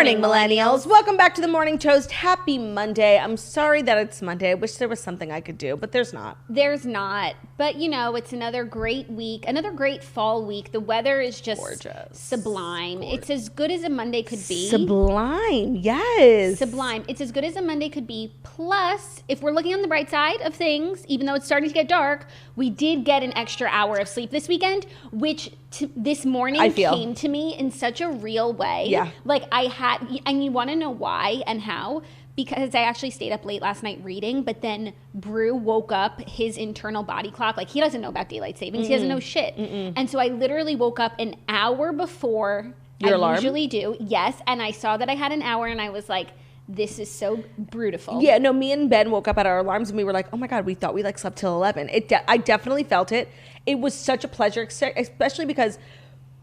morning, millennials. Welcome back to the Morning Toast. Happy Monday. I'm sorry that it's Monday. I wish there was something I could do, but there's not. There's not. But, you know, it's another great week, another great fall week. The weather is just gorgeous. Sublime. Gorgeous. It's as good as a Monday could be. Sublime, yes. Sublime. It's as good as a Monday could be. Plus, if we're looking on the bright side of things, even though it's starting to get dark, we did get an extra hour of sleep this weekend, which this morning came to me in such a real way. Yeah. Like I had, and you want to know why and how? Because I actually stayed up late last night reading, but then Brew woke up his internal body clock. Like, he doesn't know about daylight savings. He doesn't know shit. And so I literally woke up an hour before your alarm? Usually do. Yes. And I saw that I had an hour and I was like, this is so beautiful. Yeah, no, me and Ben woke up at our alarms and we were like, oh my God, we thought we like slept till 11. I definitely felt it. It was such a pleasure, especially because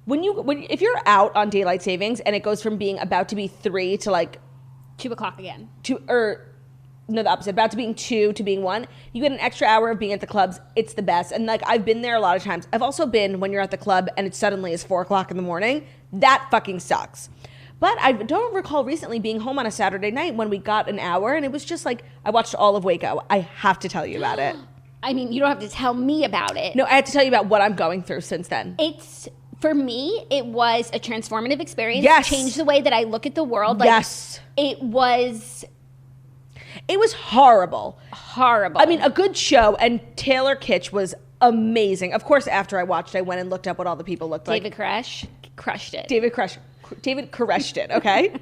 if you're out on daylight savings and it goes from being about to be 3 to like 2 o'clock again. The opposite, about to being 2 to being 1, you get an extra hour of being at the clubs. It's the best. And like, I've been there a lot of times. I've also been when you're at the club and it suddenly is 4 o'clock in the morning. That fucking sucks. But I don't recall recently being home on a Saturday night when we got an hour and it was just like, I watched all of Waco. I have to tell you about it. I mean, you don't have to tell me about it. No, I have to tell you about what I'm going through since then. For me, it was a transformative experience. Yes. It changed the way that I look at the world. Like, yes. It was horrible. Horrible. I mean, a good show, and Taylor Kitsch was amazing. Of course, after I watched, I went and looked up what all the people looked like. David Koresh crushed it. David Koresh did, okay?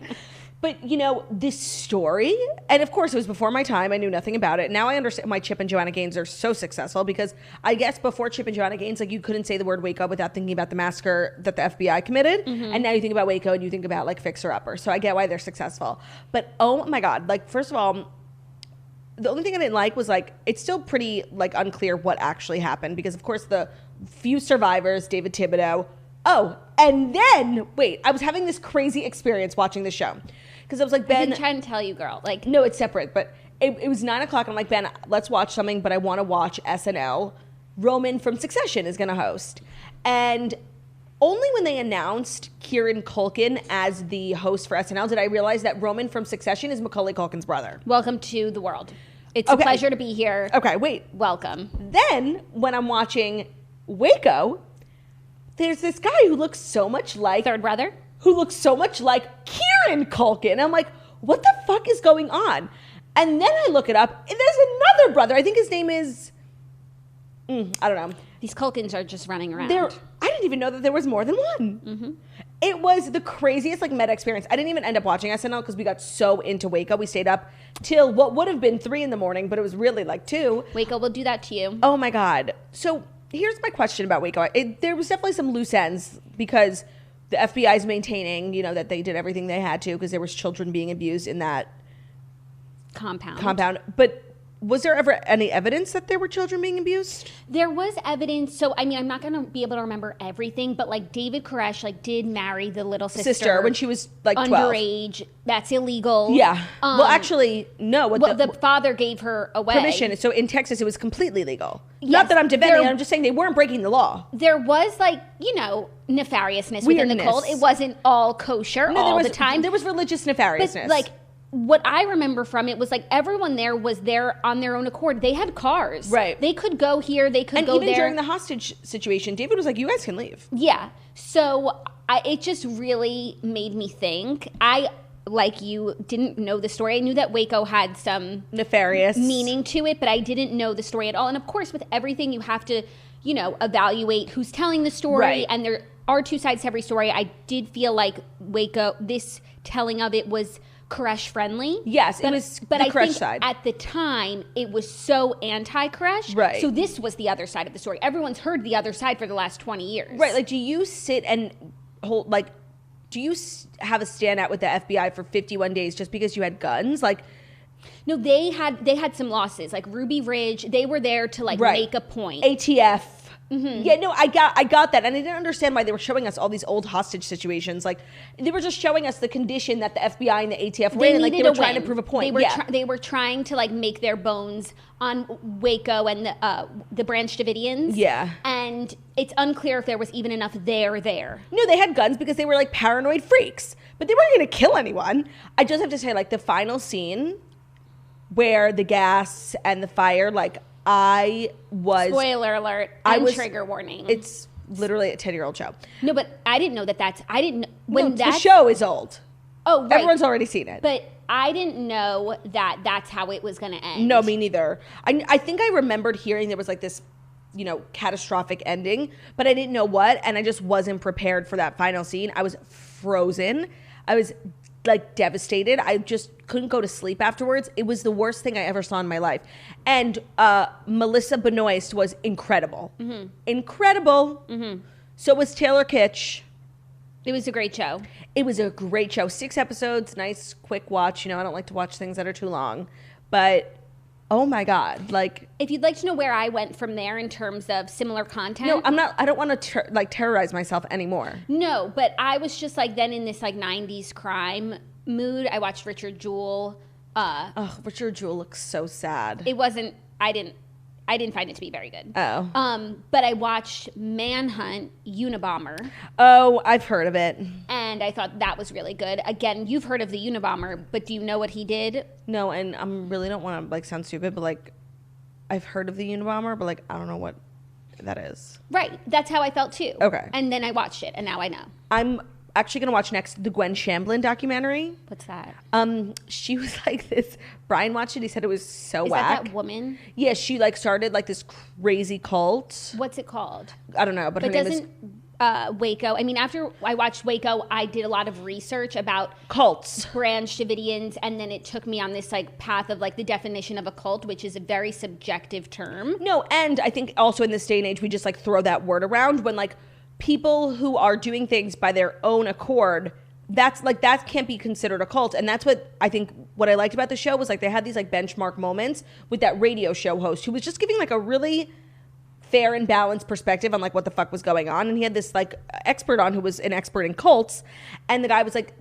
But, you know, this story, and of course it was before my time. I knew nothing about it. Now I understand why Chip and Joanna Gaines are so successful, because I guess before Chip and Joanna Gaines, like, you couldn't say the word Waco without thinking about the massacre that the FBI committed. Mm-hmm. And now you think about Waco and you think about, like, Fixer Upper. So I get why they're successful. But, oh my God, like, first of all, the only thing I didn't like was, like, it's still pretty, like, unclear what actually happened, because, of course, the few survivors, David Thibodeau. Oh, and then, wait, I was having this crazy experience watching the show. Because I was like, Ben. I've been trying to tell you, girl. Like, no, it's separate. But it was 9 o'clock. And I'm like, Ben, let's watch something. But I want to watch SNL. Roman from Succession is going to host. And only when they announced Kieran Culkin as the host for SNL did I realize that Roman from Succession is Macaulay Culkin's brother. Welcome to the world. It's a pleasure to be here. Okay, wait. Welcome. Then, when I'm watching Waco, there's this guy who looks so much like... Third brother? Who looks so much like Kieran Culkin. I'm like, what the fuck is going on? And then I look it up, and there's another brother. I think his name is... I don't know. These Culkins are just running around. I didn't even know that there was more than one. Mm-hmm. It was the craziest, like, meta experience. I didn't even end up watching SNL because we got so into Waco. We stayed up till what would have been 3 in the morning, but it was really like 2. Waco will do that to you. Oh, my God. So here's my question about Waco. There was definitely some loose ends because the FBI is maintaining, you know, that they did everything they had to because there was children being abused in that compound. But was there ever any evidence that there were children being abused? There was evidence. So, I mean, I'm not going to be able to remember everything, but, like, David Koresh, like, did marry the little sister when she was, like, 12. Underage. That's illegal. Yeah. Well, actually, no. The father gave her away. Permission. So in Texas, it was completely legal. Yes, not that I'm defending it. I'm just saying they weren't breaking the law. There was, like, you know, nefariousness within the cult. It wasn't all kosher all the time. There was religious nefariousness. But, like, what I remember from it was, like, everyone there was there on their own accord. They had cars. Right. They could go here. They could go there. And even during the hostage situation, David was like, you guys can leave. Yeah. So it just really made me think. I, like you, didn't know the story. I knew that Waco had some nefarious meaning to it, but I didn't know the story at all. And, of course, with everything, you have to, you know, evaluate who's telling the story. Right. And there are 2 sides to every story. I did feel like Waco, this telling of it was Koresh friendly. Yes, it was but the I Koresh think side. At the time, it was so anti-Koresh. Right. So this was the other side of the story. Everyone's heard the other side for the last 20 years. Right. Like, do you sit and hold, like, do you have a standout with the FBI for 51 days just because you had guns? Like, no, they had some losses. Like Ruby Ridge, they were there to, like, make a point. ATF. Yeah, no, I got that, and I didn't understand why they were showing us all these old hostage situations. Like, they were just showing us the condition that the FBI and the ATF were in, and like they were trying to prove a point. They were trying to like make their bones on Waco and the Branch Davidians. Yeah, and it's unclear if there was even enough there. No, they had guns because they were like paranoid freaks, but they weren't going to kill anyone. I just have to say, like, the final scene where the gas and the fire, like, I was... Spoiler alert and trigger warning. It's literally a 10-year-old show. No, but I didn't know that's... I didn't... The show is old. Oh, right. Everyone's already seen it. But I didn't know that that's how it was going to end. No, me neither. I think I remembered hearing there was like this, catastrophic ending, but I didn't know what, and I just wasn't prepared for that final scene. I was frozen. I was like devastated. I just couldn't go to sleep afterwards. It was the worst thing I ever saw in my life. And Melissa Benoist was incredible. Mm-hmm. Incredible. Mm-hmm. So was Taylor Kitsch. It was a great show. It was a great show. 6 episodes, nice, quick watch. I don't like to watch things that are too long. But, oh my God. Like, if you'd like to know where I went from there in terms of similar content. No, I don't want to terrorize myself anymore. No, but I was just like then in this like 90s crime mood. I watched Richard Jewell. Richard Jewell looks so sad. It wasn't, I didn't find it to be very good. Oh. But I watched Manhunt Unabomber. Oh, I've heard of it. And I thought that was really good. Again, you've heard of the Unabomber, but do you know what he did? No, and I really don't want to like sound stupid, but like I've heard of the Unabomber, but like I don't know what that is. Right. That's how I felt too. Okay. And then I watched it, and now I know. I'm actually going to watch next the Gwen Shamblin documentary. What's that? She was like this. Brian watched it. He said it was so Is whack. that woman? Yeah, she like started like this crazy cult. What's it called? I don't know, but her name is Waco. I mean, after I watched Waco, I did a lot of research about cults, Branch Davidians, and then it took me on this like path of like the definition of a cult, which is a very subjective term. No, and I think also in this day and age, we just like throw that word around when like people who are doing things by their own accord, that's like that can't be considered a cult. And that's what I think what I liked about the show was like they had these like benchmark moments with that radio show host who was just giving like a really fair and balanced perspective on like what the fuck was going on. And he had this like expert on who was an expert in cults, and the guy was like,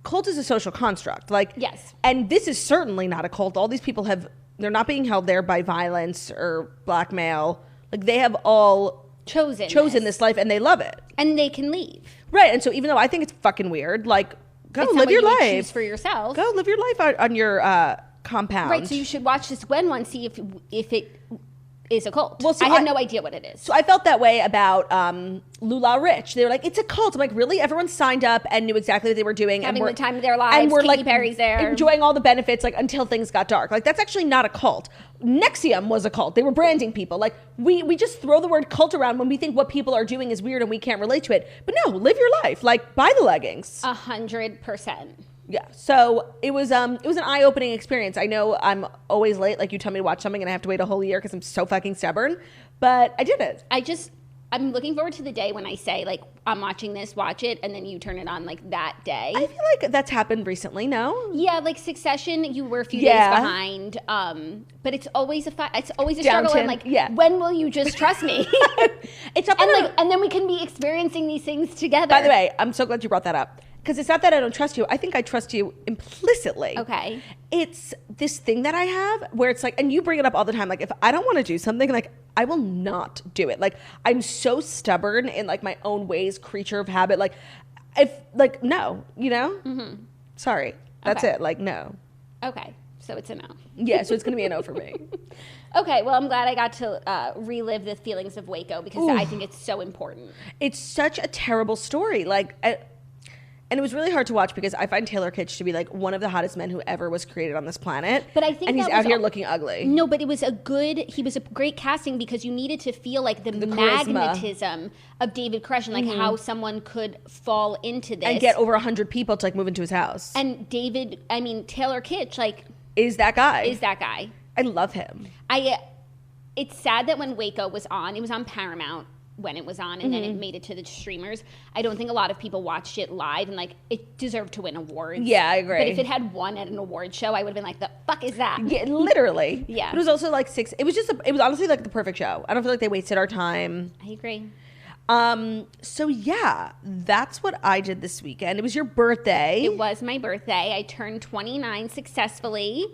cult is a social construct. Like, yes. And this is certainly not a cult. All these people they're not being held there by violence or blackmail. Like they have all chosen this life, and they love it, and they can leave, right? And so even though I think it's fucking weird, like go live your life, choose for yourself, go live your life on your compound, right? So you should watch this Gwen one, see if it is a cult. Well, so I have no idea what it is. So I felt that way about Lula Rich. They were like, it's a cult. I'm like, really? Everyone signed up and knew exactly what they were doing, having and the time of their lives. And we're Katy like Perry's there, enjoying all the benefits, like until things got dark. Like that's actually not a cult. Nexium was a cult. They were branding people. Like we just throw the word cult around when we think what people are doing is weird and we can't relate to it. But no, live your life. Like buy the leggings. 100%. Yeah. So it was an eye-opening experience. I know I'm always late. Like you tell me to watch something and I have to wait a whole year because I'm so fucking stubborn. But I did it. I'm looking forward to the day when I say, like, I'm watching this, watch it, and then you turn it on, like, that day. I feel like that's happened recently, no? Yeah, like Succession, you were a few days behind. But it's always a struggle. And, like, when will you just trust me? It's up and then we can be experiencing these things together. By the way, I'm so glad you brought that up. Because it's not that I don't trust you. I think I trust you implicitly. Okay. It's this thing that I have where it's like, and you bring it up all the time, like if I don't want to do something, like I will not do it. Like I'm so stubborn in like my own ways, creature of habit. Like if like, no, you know? Mm-hmm. Sorry. That's it. Like, no. Okay. So it's a no. Yeah. So it's going to be a no for me. Okay, well, I'm glad I got to relive the feelings of Waco because I think it's so important. It's such a terrible story. Like, and it was really hard to watch because I find Taylor Kitsch to be like one of the hottest men who ever was created on this planet. But I think and he's out here looking ugly. No, but he was a great casting because you needed to feel like the magnetism of David Koresh and like how someone could fall into this. And get over 100 people to like move into his house. And Taylor Kitsch, like... Is that guy. I love him. It's sad that when Waco was on, it was on Paramount. when it was on, and then it made it to the streamers. I don't think a lot of people watched it live, and like it deserved to win awards. Yeah, I agree. But if it had won at an award show, I would have been like, the fuck is that? Yeah, literally. Yeah. But it was also like it was honestly like the perfect show. I don't feel like they wasted our time. I agree. So yeah, that's what I did this weekend. It was your birthday. It was my birthday. I turned 29 successfully.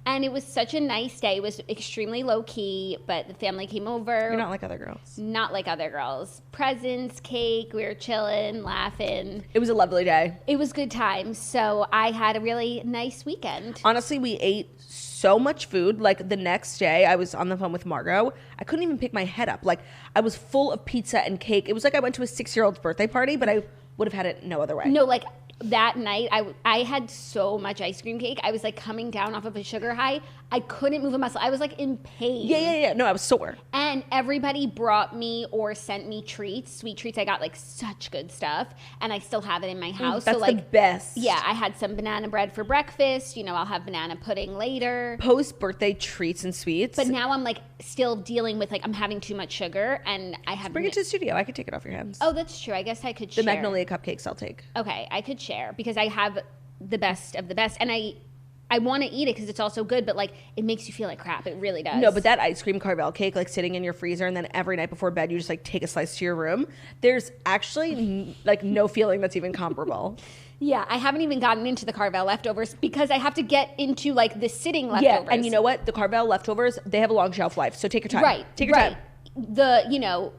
And it was such a nice day. It was extremely low-key, but the family came over. You're not like other girls. Not like other girls. Presents, cake, we were chilling, laughing. It was a lovely day. It was good times. So I had a really nice weekend. Honestly, we ate so much food. Like the next day, I was on the phone with Margot. I couldn't even pick my head up. Like I was full of pizza and cake. It was like I went to a 6-year-old's birthday party, but I would have had it no other way. No, like that night, I had so much ice cream cake. I was like coming down off of a sugar high. I couldn't move a muscle. I was like in pain. Yeah. No, I was sore. And everybody brought me or sent me treats, sweet treats. I got like such good stuff, and I still have it in my house. That's so like the best. Yeah, I had some banana bread for breakfast. You know, I'll have banana pudding later. Post-birthday treats and sweets. But now I'm like still dealing with like I'm having too much sugar, and I have. Bring it to the studio. I could take it off your hands. Oh, that's true. I guess I could The share. Magnolia cupcakes I'll take. Okay, I could share because I have the best of the best, and I want to eat it because it's also good, but like it makes you feel like crap. It really does. No, but that ice cream Carvel cake, like sitting in your freezer, and then every night before bed, you just like take a slice to your room. There's actually like no feeling that's even comparable. Yeah, I haven't even gotten into the Carvel leftovers because I have to get into like the sitting leftovers. Yeah, and you know what? The Carvel leftovers, they have a long shelf life, so take your time. Right. Take your time. The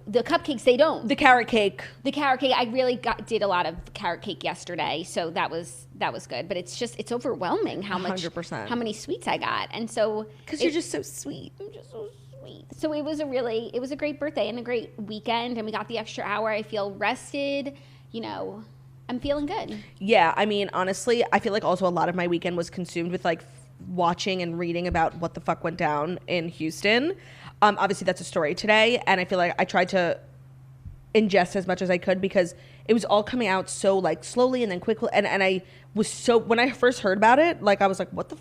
cupcakes, they don't. The carrot cake. The carrot cake, I really did a lot of carrot cake yesterday, so that was good. But it's overwhelming how much 100%. how many sweets I got, and so Because you're just so sweet. I'm just so sweet. So it was a great birthday and a great weekend, and we got the extra hour. I feel rested. I'm feeling good. Yeah, I mean, honestly, I feel like also a lot of my weekend was consumed with like watching and reading about what the fuck went down in Houston. Obviously, that's a story today, and I feel like I tried to ingest as much as I could because it was all coming out so like slowly and then quickly, and I was so, when I first heard about it, like I was like, what?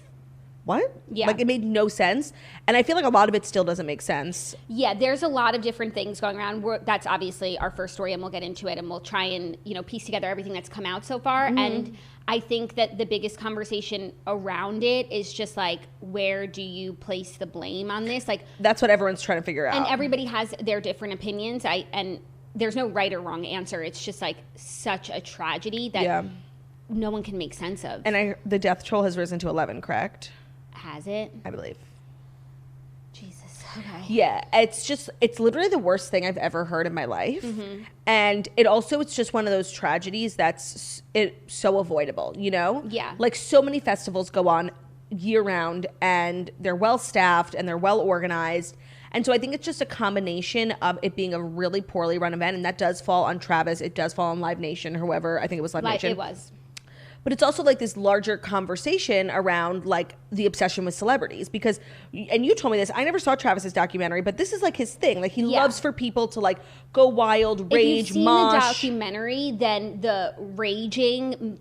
Yeah. Like it made no sense, and I feel like a lot of it still doesn't make sense. Yeah, there's a lot of different things going around. That's obviously our first story, and we'll get into it, and we'll try and piece together everything that's come out so far. Mm-hmm. And I think that the biggest conversation around it is just like, where do you place the blame on this? Like that's what everyone's trying to figure out, and everybody has their different opinions. And there's no right or wrong answer. It's just like such a tragedy that no one can make sense of. And the death toll has risen to 11, correct? Has it? I believe. Jesus. Okay. Yeah, it's literally the worst thing I've ever heard in my life. Mm-hmm. And it's just one of those tragedies that's so avoidable, Yeah. Like so many festivals go on year round and they're well staffed and they're well organized. And so I think it's just a combination of it being a really poorly run event, and that does fall on Travis. It does fall on Live Nation, whoever. I think it was Live Nation. It was. But it's also like this larger conversation around like the obsession with celebrities and you told me this, I never saw Travis's documentary, but this is like his thing. Like he loves for people to like go wild, rage, if you've seen mosh. the documentary, then the raging,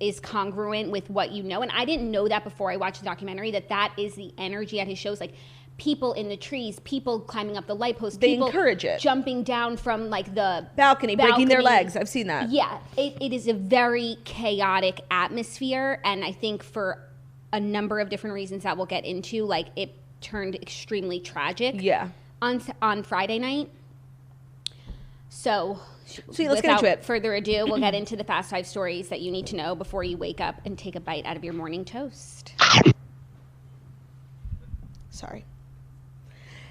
is congruent with what you know. And I didn't know that before I watched the documentary, that is the energy at his shows. Like people in the trees, people climbing up the light post, they people encourage it, jumping down from like the balcony, breaking their legs. I've seen that. Yeah, it is a very chaotic atmosphere, and I think for a number of different reasons that we'll get into, like it turned extremely tragic. Yeah, on Friday night. So let's get into it. Further ado, we'll get into the fast 5 stories that you need to know before you wake up and take a bite out of your morning toast. Sorry.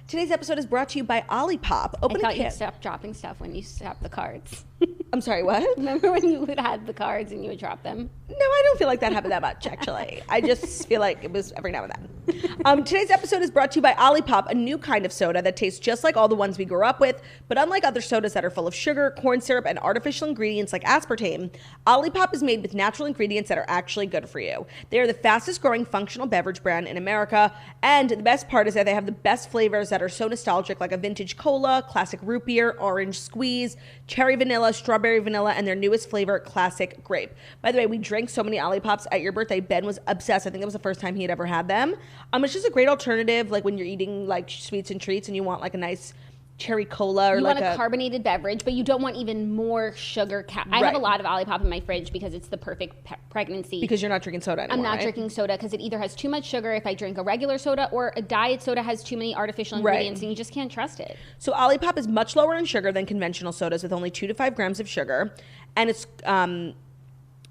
Today's episode is brought to you by Olipop. I thought you'd stop dropping stuff when you stopped the cards. I'm sorry, what? Remember when you would have the cards and you would drop them? No, I don't feel like that happened that much, actually. I just feel like it was every now and then. Today's episode is brought to you by Olipop, a new kind of soda that tastes just like all the ones we grew up with, but unlike other sodas that are full of sugar, corn syrup, and artificial ingredients like aspartame, Olipop is made with natural ingredients that are actually good for you. They are the fastest growing functional beverage brand in America, and the best part is that they have the best flavors that are so nostalgic, like a vintage cola, classic root beer, orange squeeze, cherry vanilla, strawberry vanilla, and their newest flavor, classic grape. By the way, we drank so many Olipops at your birthday. Ben was obsessed. I think it was the first time he had ever had them. It's just a great alternative, like when you're eating like sweets and treats and you want like a nice cherry cola or you like want a carbonated beverage, but you don't want even more sugar. I have a lot of Olipop in my fridge because it's the perfect pregnancy. Because you're not drinking soda anymore, I'm not drinking soda because it either has too much sugar if I drink a regular soda, or a diet soda has too many artificial ingredients and you just can't trust it. So Olipop is much lower in sugar than conventional sodas with only 2 to 5 grams of sugar. And it's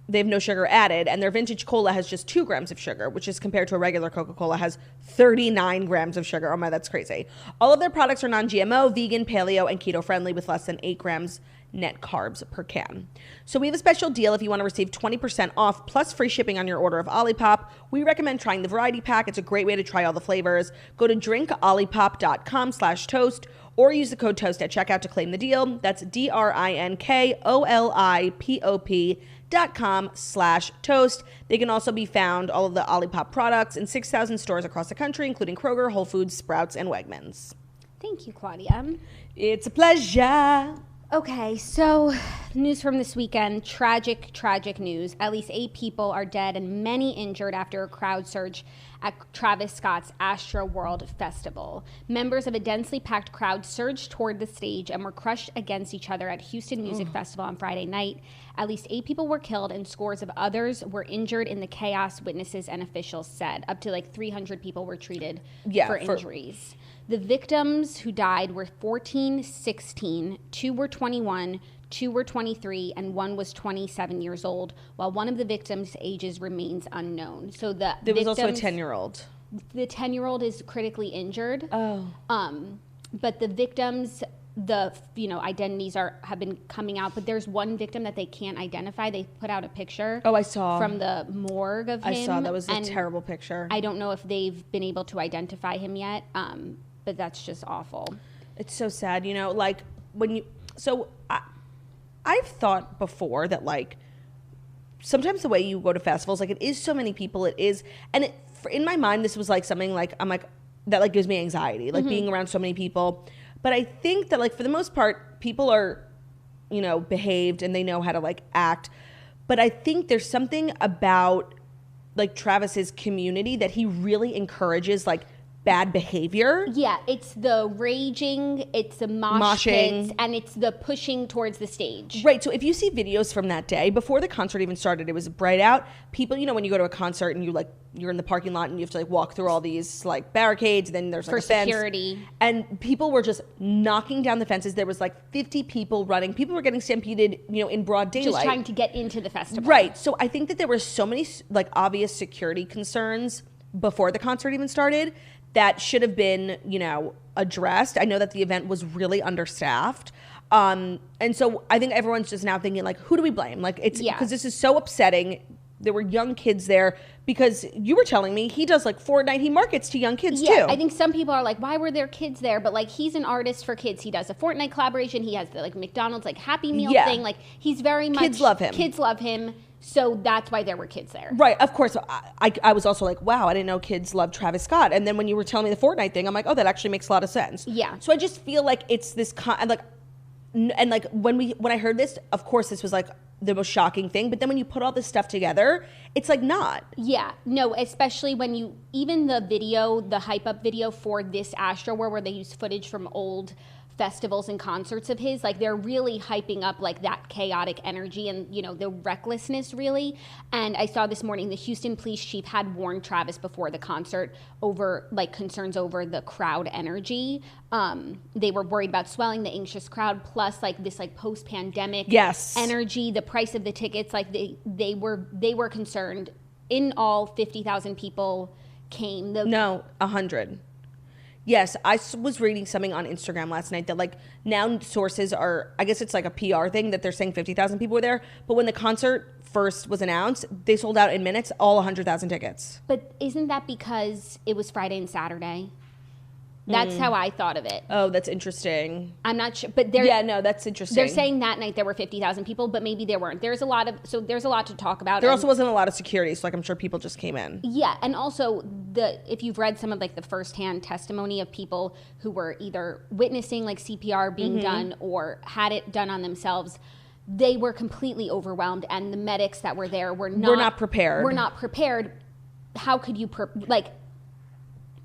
they have no sugar added, and their vintage cola has just 2 grams of sugar, which is compared to a regular Coca-Cola has 39 grams of sugar. Oh my, that's crazy. All of their products are non-GMO, vegan, paleo, and keto friendly with less than 8 grams net carbs per can. So we have a special deal if you want to receive 20% off plus free shipping on your order of Olipop. We recommend trying the variety pack. It's a great way to try all the flavors. Go to drinkolipop.com/toast or use the code TOAST at checkout to claim the deal. That's drinkolipop.com/toast. They can also be found, all of the Olipop products, in 6,000 stores across the country, including Kroger, Whole Foods, Sprouts, and Wegmans. Thank you, Claudia. It's a pleasure. Okay, so news from this weekend. Tragic news. At least 8 people are dead and many injured after a crowd surge at Travis Scott's Astroworld Festival. Members of a densely packed crowd surged toward the stage and were crushed against each other at Houston Music Festival on Friday night. At least 8 people were killed and scores of others were injured in the chaos, witnesses and officials said. Up to like 300 people were treated for injuries. The victims who died were 14, 16, 2 were 21, 2 were 23, and 1 was 27 years old, while one of the victims' ages remains unknown. So there was also a 10-year-old. The 10-year-old is critically injured. Oh. But the victims, identities have been coming out, but there's one victim that they can't identify. They put out a picture. Oh, I saw. From the morgue of him. I saw. That was a terrible picture. I don't know if they've been able to identify him yet, but that's just awful. It's so sad, like when you. So I've thought before that sometimes the way you go to festivals, it is so many people. It is, and in my mind, this was something I'm that gives me anxiety, being around so many people. But I think that for the most part, people are, behaved and they know how to act. But I think there's something about Travis's community that he really encourages bad behavior. Yeah, it's the raging, it's the moshing, pits, and it's the pushing towards the stage. Right, so if you see videos from that day, before the concert even started, it was bright out. People, when you go to a concert and you're in the parking lot and you have to walk through all these barricades, and then there's for a fence. Security. And people were just knocking down the fences. There was 50 people running. People were getting stampeded, in broad daylight. Just trying to get into the festival. Right, so I think that there were so many obvious security concerns before the concert even started that should have been, addressed. I know that the event was really understaffed. And so I think everyone's just now thinking, who do we blame? Because this is so upsetting. There were young kids there because you were telling me he does Fortnite. He markets to young kids too. I think some people are why were there kids there? But he's an artist for kids. He does a Fortnite collaboration. He has the McDonald's Happy Meal thing. He's very much. Kids love him. Kids love him. So that's why there were kids there. Right, of course. I was also wow, I didn't know kids love Travis Scott. And then when you were telling me the Fortnite thing, I'm oh, that actually makes a lot of sense. Yeah. So I just feel it's this, when I heard this, of course, this was the most shocking thing. But then when you put all this stuff together, it's not. Yeah, no, especially when even the video, the hype up video for this Astroworld where they use footage from old festivals and concerts of his, they're really hyping up that chaotic energy and the recklessness really. And I saw this morning the Houston police chief had warned Travis before the concert over concerns over the crowd energy. They were worried about swelling the anxious crowd, plus this post-pandemic energy, the price of the tickets. They were concerned. In all, 50,000 people came. 100. Yes, I was reading something on Instagram last night that now sources are, I guess it's a PR thing that they're saying 50,000 people were there. But when the concert first was announced, they sold out in minutes, all 100,000 tickets. But isn't that because it was Friday and Saturday? That's how I thought of it. Oh, that's interesting. I'm not sure, but that's interesting. They're saying that night there were 50,000 people, but maybe there weren't. There's a lot to talk about. There also wasn't a lot of security, so I'm sure people just came in. Yeah, and also if you've read some of the firsthand testimony of people who were either witnessing CPR being done or had it done on themselves, they were completely overwhelmed, and the medics that were there were not prepared. Were not prepared. How could you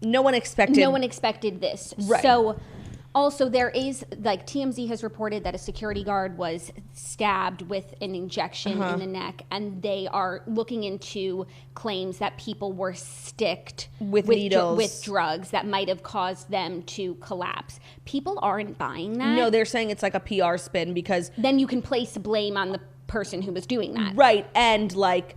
No one expected this. Right. So Also, there is, like, TMZ has reported that a security guard was stabbed with an injection in the neck, and they are looking into claims that people were sticked with needles, with drugs that might have caused them to collapse. People aren't buying that. No, they're saying it's like a PR spin because then you can place blame on the person who was doing that. Right, and like,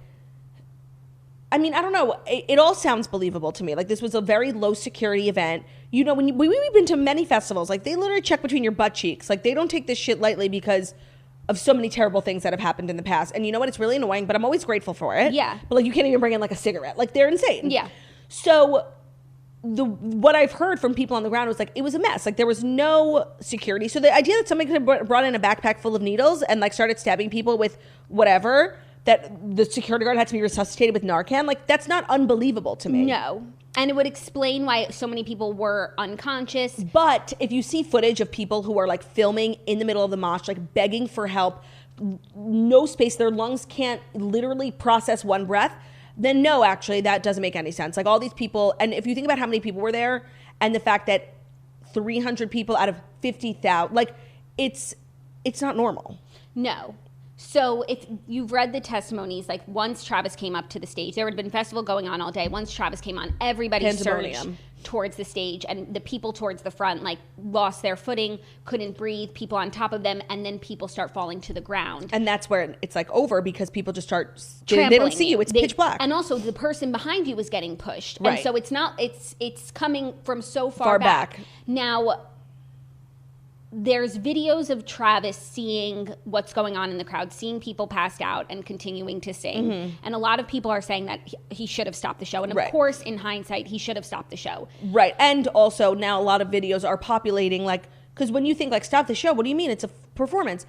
I mean, I don't know. It all sounds believable to me. Like, this was a very low security event. You know, when we've been to many festivals, like, they literally check between your butt cheeks. Like, they don't take this shit lightly because of so many terrible things that have happened in the past. And you know what? It's really annoying, but I'm always grateful for it. Yeah. But, like, you can't even bring in, like, a cigarette. Like, they're insane. Yeah. So what I've heard from people on the ground was, like, it was a mess. Like, there was no security. So the idea that somebody could have brought in a backpack full of needles and, like, started stabbing people with whatever, that the security guard had to be resuscitated with Narcan, like, that's not unbelievable to me. No. And it would explain why so many people were unconscious. But if you see footage of people who are, like, filming in the middle of the mosh, like, begging for help, no space, their lungs can't literally process one breath, then no, actually, that doesn't make any sense. Like, all these people, and if you think about how many people were there, and the fact that 300 people out of 50,000, like, it's not normal. No. So if you've read the testimonies, like, once Travis came up to the stage, there had been a festival going on all day. Once Travis came on, everybody surged towards the stage, and the people towards the front, like, lost their footing, couldn't breathe, people on top of them, and then people start falling to the ground. And that's where it's, like, over because people just start, they don't see you. It's pitch black. And also the person behind you was getting pushed. Right. And so it's coming from so far back. Now, there's videos of Travis seeing what's going on in the crowd, seeing people passed out and continuing to sing. Mm-hmm. And a lot of people are saying that he should have stopped the show. And of course, in hindsight, he should have stopped the show. Right. And also now a lot of videos are populating, like, because when you think, like, stop the show, what do you mean? It's a performance.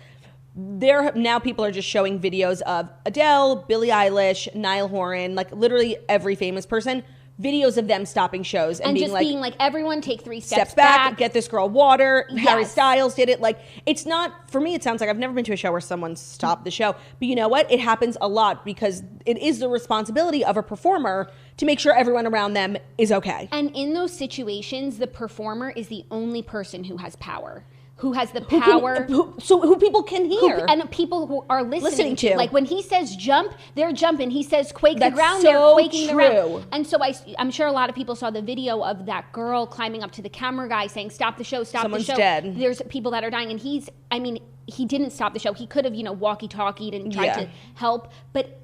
Now people are just showing videos of Adele, Billie Eilish, Niall Horan, like, literally every famous person, videos of them stopping shows and being like, everyone take 3 steps back, get this girl water. Yes. Harry Styles did it. Like, it's not, for me, it sounds like I've never been to a show where someone stopped the show. But you know what? It happens a lot because it is the responsibility of a performer to make sure everyone around them is okay. And in those situations, the performer is the only person who has power. Who has the power. Who people can hear. And people who are listening to. Like, when he says jump, they're jumping. He says quake the ground, they're quaking the ground. And so I'm sure a lot of people saw the video of that girl climbing up to the camera guy saying, stop the show, stop the show. Someone's dead. There's people that are dying. And he didn't stop the show. He could have, walkie-talkied and tried to help. But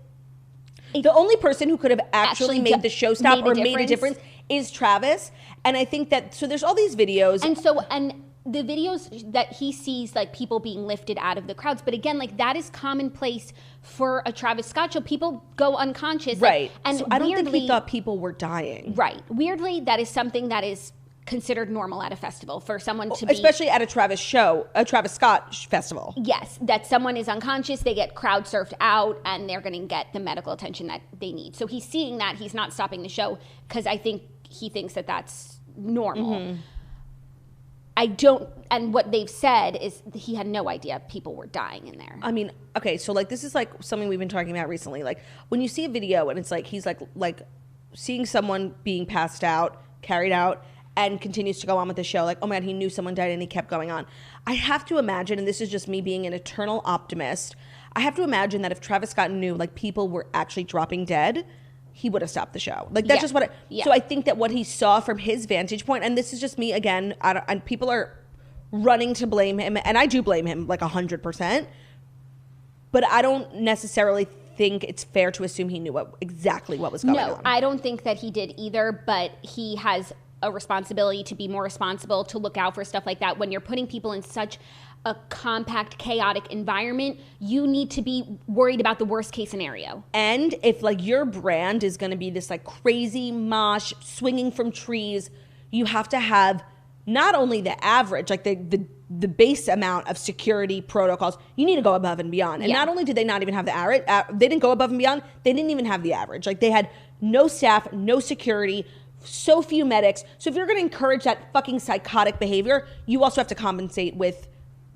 the only person who could have actually made the show stop or made a difference is Travis. And I think that, so there's all these videos. And the videos that he sees, like, people being lifted out of the crowds. But again, like, that is commonplace for a Travis Scott show. People go unconscious. Right. Like, and so I don't think he thought people were dying. Right. Weirdly, that is something that is considered normal at a festival for someone to be. Especially at a Travis Scott festival. Yes. That someone is unconscious, they get crowd surfed out, and they're going to get the medical attention that they need. So he's seeing that. He's not stopping the show because I think he thinks that that's normal. Mm-hmm. And what they've said is he had no idea people were dying in there. I mean, okay, so, like, this is, like, something we've been talking about recently. Like, when you see a video and it's, like, he's, like seeing someone being passed out, carried out, and continues to go on with the show, like, oh, man, he knew someone died and he kept going on. I have to imagine, and this is just me being an eternal optimist, I have to imagine that if Travis Scott knew, like, people were actually dropping dead, he would have stopped the show. Like, that's just what so I think that what he saw from his vantage point, and this is just me again, and people are running to blame him, and I do blame him like 100%, but I don't necessarily think it's fair to assume he knew exactly what was going on. No, I don't think that he did either, but he has a responsibility to be more responsible, to look out for stuff like that. When you're putting people in such a compact, chaotic environment, you need to be worried about the worst case scenario. And if, like, your brand is going to be this, like, crazy mosh swinging from trees, you have to have not only the average, like the base amount of security protocols, you need to go above and beyond. And not only did they not even have the average, they didn't go above and beyond, they didn't even have the average. Like, they had no staff, no security, so few medics. So if you're going to encourage that fucking psychotic behavior, you also have to compensate with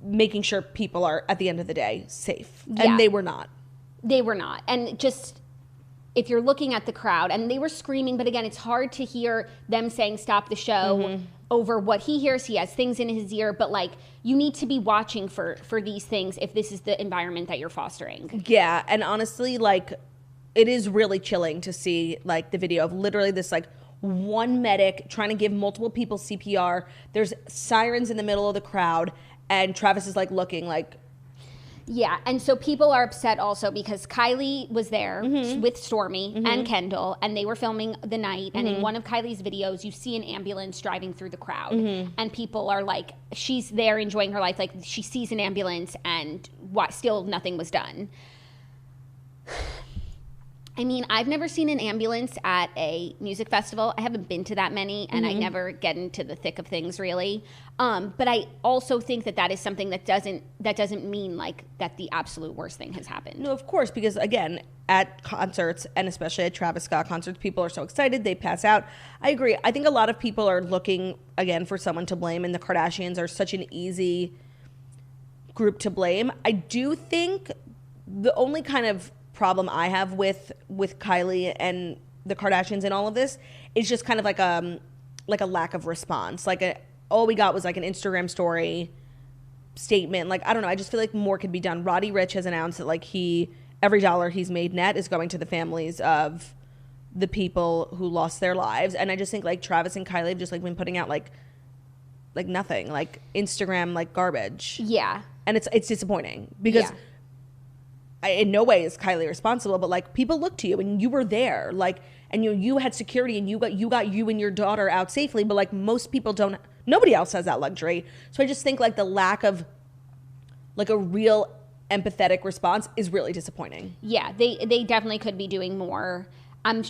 making sure people are, at the end of the day, safe. And they were not. They were not. And just, if you're looking at the crowd, and they were screaming, but again, it's hard to hear them saying stop the show over what he hears. He has things in his ear, but like you need to be watching for these things if this is the environment that you're fostering. Yeah, and honestly, like it is really chilling to see like the video of literally this like one medic trying to give multiple people CPR. There's sirens in the middle of the crowd, and Travis is like looking like. Yeah, and so people are upset also because Kylie was there with Stormy and Kendall, and they were filming the night, and in one of Kylie's videos, you see an ambulance driving through the crowd, and people are like, she's there enjoying her life, like she sees an ambulance, and still nothing was done. I mean, I've never seen an ambulance at a music festival. I haven't been to that many, and I never get into the thick of things, really. But I also think that is something that doesn't mean like that the absolute worst thing has happened. No, of course, because again, at concerts and especially at Travis Scott concerts, people are so excited, they pass out. I agree. I think a lot of people are looking again for someone to blame, and the Kardashians are such an easy group to blame. I do think the only kind of problem I have with Kylie and the Kardashians and all of this is just kind of like a lack of response. Like all we got was like an Instagram story statement. Like I don't know. I just feel like more could be done. Roddy Ricch has announced that like every dollar he's made net is going to the families of the people who lost their lives. And I just think like Travis and Kylie have just like been putting out like nothing, like Instagram like garbage. Yeah, and it's disappointing because. Yeah. In no way is Kylie responsible, but like people look to you and you were there, like, and you had security and you got you and your daughter out safely, but like most people don't, nobody else has that luxury. So I just think like the lack of like a real empathetic response is really disappointing. Yeah, they definitely could be doing more.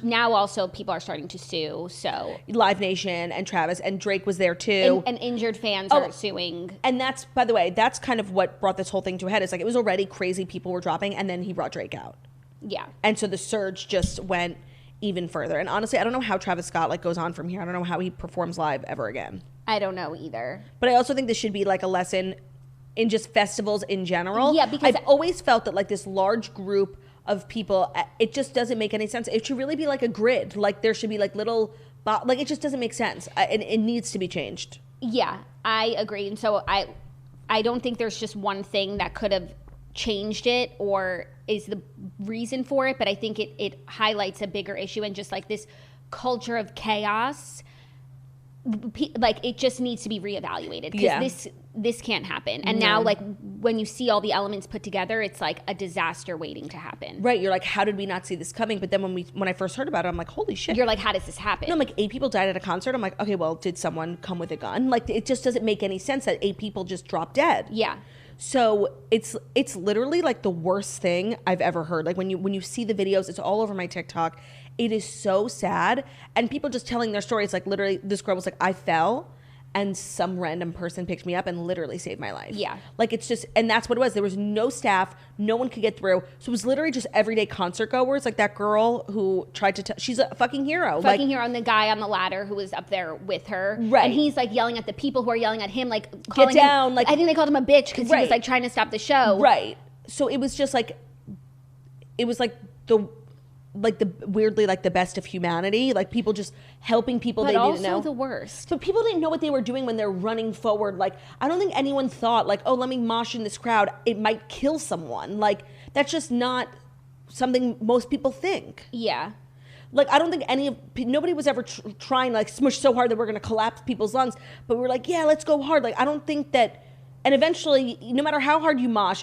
Now also people are starting to sue, so. Live Nation and Travis and Drake was there too. And injured fans are suing. And that's, by the way, that's kind of what brought this whole thing to a head. It's like it was already crazy, people were dropping, and then he brought Drake out. Yeah. And so the surge just went even further. And honestly, I don't know how Travis Scott like goes on from here. I don't know how he performs live ever again. I don't know either. But I also think this should be like a lesson in just festivals in general. Yeah, because I've always felt that like this large group of people, it just doesn't make any sense. It should really be like a grid. Like there should be like little, like it just doesn't make sense. It needs to be changed. Yeah, I agree. And so I don't think there's just one thing that could have changed it or is the reason for it, but I think it highlights a bigger issue and just like this culture of chaos. Like it just needs to be reevaluated because this can't happen. And now like when you see all the elements put together, it's like a disaster waiting to happen. Right. You're like, how did we not see this coming? But then when I first heard about it, I'm like, holy shit. You're like, how does this happen? No, I'm like 8 people died at a concert. I'm like, okay, well, did someone come with a gun? Like it just doesn't make any sense that 8 people just dropped dead. Yeah. So it's literally like the worst thing I've ever heard. Like when you see the videos, it's all over my TikTok. It is so sad. And people just telling their stories, like literally this girl was like, I fell and some random person picked me up and literally saved my life. Yeah. Like it's just, and that's what it was. There was no staff. No one could get through. So it was literally just everyday concert goers. Like that girl who tried to she's a fucking hero. Fucking hero. And the guy on the ladder who was up there with her. Right. And he's like yelling at the people who are yelling at him, like calling get down. Him, like I think they called him a bitch because he was like trying to stop the show. Right. So it was just like, it was like the weirdly like the best of humanity, like people just helping people but they didn't know. Also the worst. So people didn't know what they were doing when they're running forward. Like I don't think anyone thought like, oh, let me mosh in this crowd. It might kill someone. Like that's just not something most people think. Yeah. Like I don't think nobody was ever trying like smush so hard that we're going to collapse people's lungs. But we're like, yeah, let's go hard. Like I don't think that. And eventually, no matter how hard you mosh,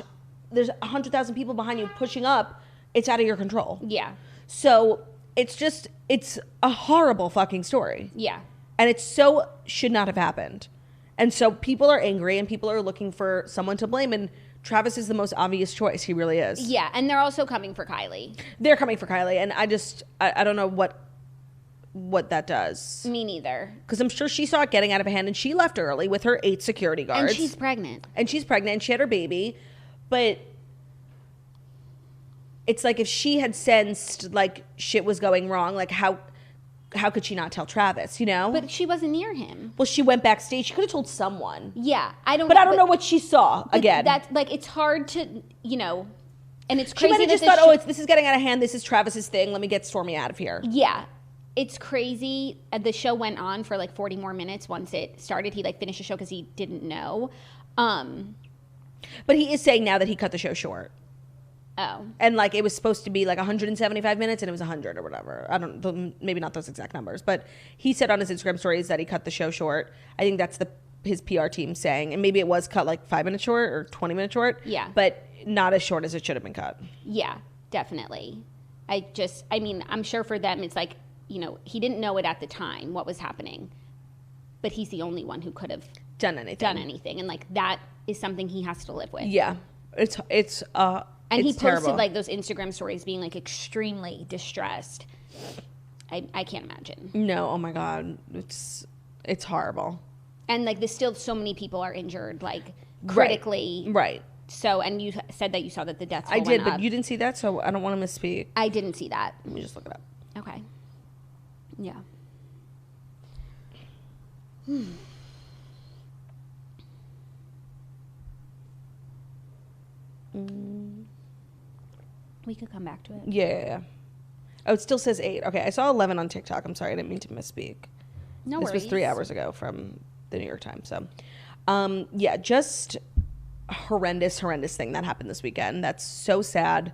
there's 100,000 people behind you pushing up. It's out of your control. Yeah. So it's a horrible fucking story. Yeah. And it should not have happened. And so people are angry and people are looking for someone to blame. And Travis is the most obvious choice. He really is. Yeah. And they're also coming for Kylie. They're coming for Kylie. And I don't know what that does. Me neither. Because I'm sure she saw it getting out of hand and she left early with her 8 security guards. And she's pregnant. And she had her baby. But it's like if she had sensed like shit was going wrong, like how could she not tell Travis, you know? But she wasn't near him. Well, she went backstage. She could have told someone. Yeah, I don't know what she saw again. That's like, it's hard to, And it's She crazy might have that just thought, this is getting out of hand. This is Travis's thing. Let me get Stormy out of here. Yeah. It's crazy. The show went on for like 40 more minutes once it started. He like finished the show because he didn't know. But he is saying now that he cut the show short. Oh. And like it was supposed to be like 175 minutes and it was 100 or whatever. I don't, maybe not those exact numbers, but he said on his Instagram stories that he cut the show short. I think that's his PR team saying, and maybe it was cut like 5 minutes short or 20 minutes short. Yeah. But not as short as it should have been cut. Yeah, definitely. I mean, I'm sure for them it's like, you know, he didn't know it at the time what was happening, but he's the only one who could have done anything. And like that is something he has to live with. Yeah. And he posted terrible. like those Instagram stories being like extremely distressed. I can't imagine. No, oh my God. It's horrible. And like there's still so many people are injured, like critically. Right. So, and you said that you saw that the deaths I did, went but up. you didn't see that, so I don't want to misspeak. I didn't see that. Let me just look it up. Okay. Yeah. We could come back to it. Yeah. Oh, it still says 8. Okay, I saw 11 on TikTok. I'm sorry, I didn't mean to misspeak. No this worries. was 3 hours ago from the New York Times. So, yeah, just a horrendous thing that happened this weekend. That's so sad,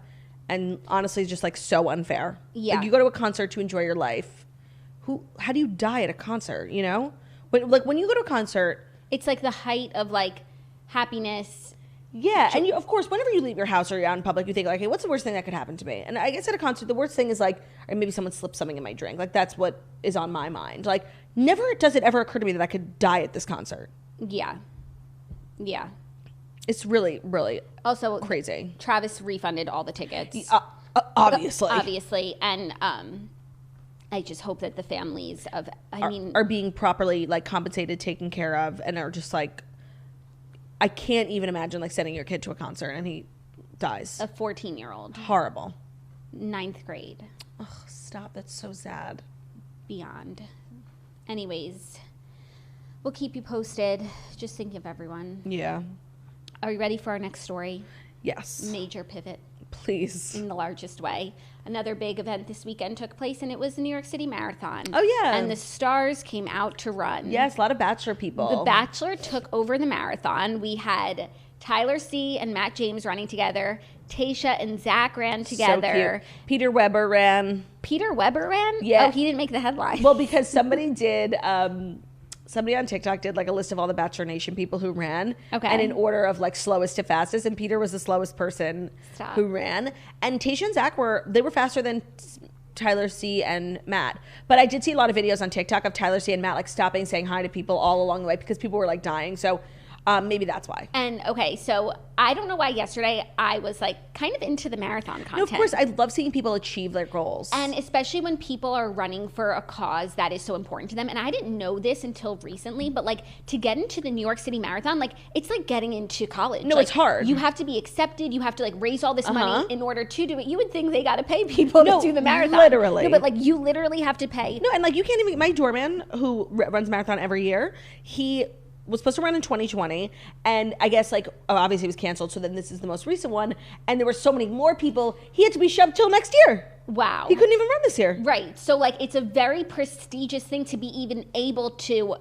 and honestly, just like so unfair. Yeah. Like, you go to a concert to enjoy your life. How do you die at a concert? You know, when you go to a concert, It's like the height of like happiness. yeah, and of course, whenever you leave your house or you're out in public, you think like, hey, what's the worst thing that could happen to me? And I guess at a concert, the worst thing is like, or maybe someone slipped something in my drink. Like that's what is on my mind. Like never does it ever occur to me that I could die at this concert. Yeah. Yeah. It's really, really Also crazy. Travis refunded all the tickets. Obviously, And I just hope that the families of, are being properly like compensated, taken care of, and are just like, I can't even imagine like sending your kid to a concert and he dies. a 14-year-old, Horrible. 9th grade, Ugh, stop. That's so sad. beyond. Anyways, we'll keep you posted. Just think of everyone. Yeah. Are you ready for our next story? Yes. Major pivot Please. in the largest way. Another big event this weekend took place, and it was the New York City Marathon. Oh, yeah. And the stars came out to run. Yes, a lot of Bachelor people. The Bachelor took over the marathon. We had Tyler C. and Matt James running together. Tasha and Zach ran together. So cute. Peter Weber ran. Peter Weber ran? Yeah. Oh, he didn't make the headline. Well, because somebody did, somebody on TikTok did like a list of all the Bachelor Nation people who ran. Okay. And in order of like slowest to fastest. And Peter was the slowest person Stop. who ran. And Tasha and Zach were faster than Tyler C. and Matt. But I did see a lot of videos on TikTok of Tyler C. and Matt like stopping, saying hi to people all along the way because people were like dying. So maybe that's why. And okay, so I don't know why yesterday I was like kind of into the marathon content. No, of course, I love seeing people achieve their goals. And especially when people are running for a cause that is so important to them. And I didn't know this until recently, but like to get into the New York City Marathon, like it's like getting into college. No, like, it's hard. You have to be accepted. You have to like raise all this money in order to do it. You would think they got to pay people to do the marathon. Literally. No, but like you literally have to pay. No, and like you can't even, my doorman who runs a marathon every year, he was supposed to run in 2020, and I guess like obviously it was canceled, so then this is the most recent one, and there were so many more people, he had to be shoved till next year. Wow. He couldn't even run this year. Right. So like it's a very prestigious thing to be even able to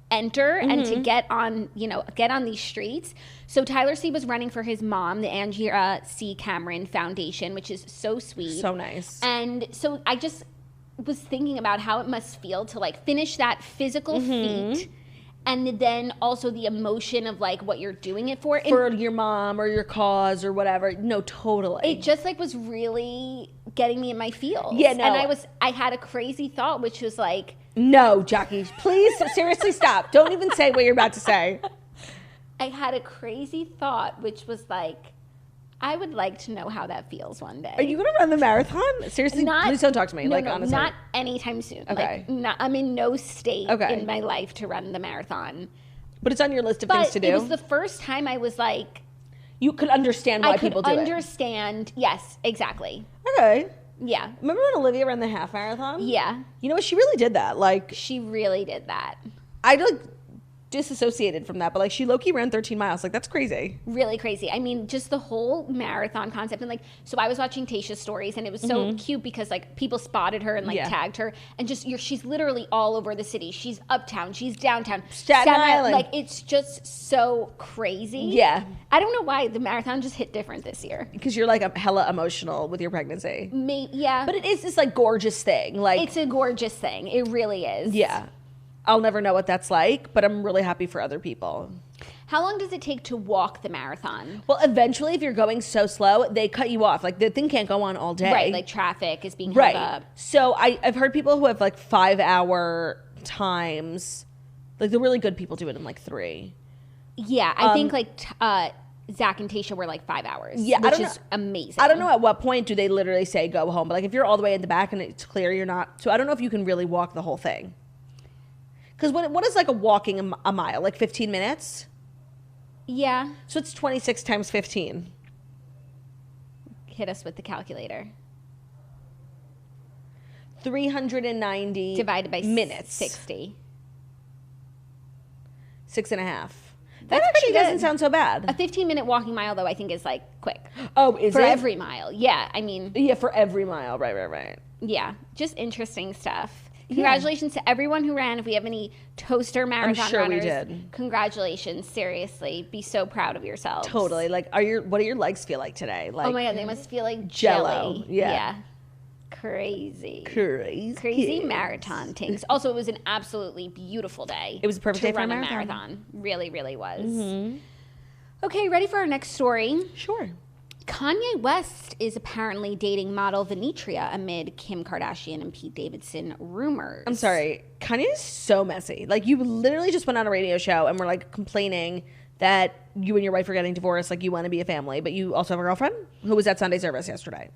enter and to get on these streets. So Tyler C was running for his mom, the Andrea C. Cameron Foundation, which is so sweet. So nice. And so I just was thinking about how it must feel to like finish that physical feat. And then also the emotion of like what you're doing it for. For your mom or your cause or whatever. No, totally. It just like was really getting me in my feels. Yeah, no. And I had a crazy thought, which was like, no, Jackie, please seriously stop. Don't even say what you're about to say. I had a crazy thought, which was like, I would like to know how that feels one day. Are you going to run the marathon? Seriously, please don't talk to me. No, Honestly. not anytime soon. Okay. Like, I'm in no state Okay. in my life to run the marathon. But it's on your list of things to do. But it was the first time I was like, you could understand why people do I could understand. Yes, exactly. it. Okay. Yeah. Remember when Olivia ran the half marathon? Yeah. You know what? She really did that. Like, She really did that. I like disassociated from that, but like she low-key ran 13 miles. Like that's crazy. Really crazy. I mean, just the whole marathon concept. And like, so I was watching Tayshia's stories and it was so cute because like people spotted her and like tagged her and just she's literally all over the city. She's uptown, she's downtown, Staten Island. Like it's just so crazy. Yeah. I don't know why the marathon just hit different this year. Because you're like hella emotional with your pregnancy. Yeah. But it is this like gorgeous thing. Like it's a gorgeous thing. It really is. Yeah. I'll never know what that's like, but I'm really happy for other people. How long does it take to walk the marathon? Well, eventually, if you're going so slow, they cut you off. Like, the thing can't go on all day. Right, like traffic is being held up. So I've heard people who have, like, 5-hour times. Like, the really good people do it in, like, 3. Yeah, I think, like, Zach and Tayshia were, like, 5 hours, which is amazing. I don't know at what point do they literally say go home. But, like, if you're all the way in the back and it's clear you're not. So I don't know if you can really walk the whole thing. Because what is, like, a walking a mile? Like, 15 minutes? Yeah. So it's 26 times 15. Hit us with the calculator. 390 divided by minutes. 60. 6.5. That's actually pretty good. doesn't sound so bad. A 15-minute walking mile, though, I think is, like, quick. Oh, is for it? every mile. Yeah, I mean. Yeah, for every mile. Right. Yeah, just interesting stuff. Congratulations to everyone who ran. If we have any toaster marathon runners, we did. Congratulations. Seriously, be so proud of yourselves. Totally. Like, what do your legs feel like today? Like, oh my God, they must feel like Jell-O. jelly. Yeah. Crazy marathon things. Also, it was an absolutely beautiful day. It was a perfect day for a marathon. Really, really was. Okay, ready for our next story? Sure. Kanye West is apparently dating model Vinetria amid Kim Kardashian and Pete Davidson rumors. I'm sorry. Kanye is so messy. Like, you literally just went on a radio show and were, like, complaining that you and your wife are getting divorced, like, you want to be a family, but you also have a girlfriend who was at Sunday service yesterday.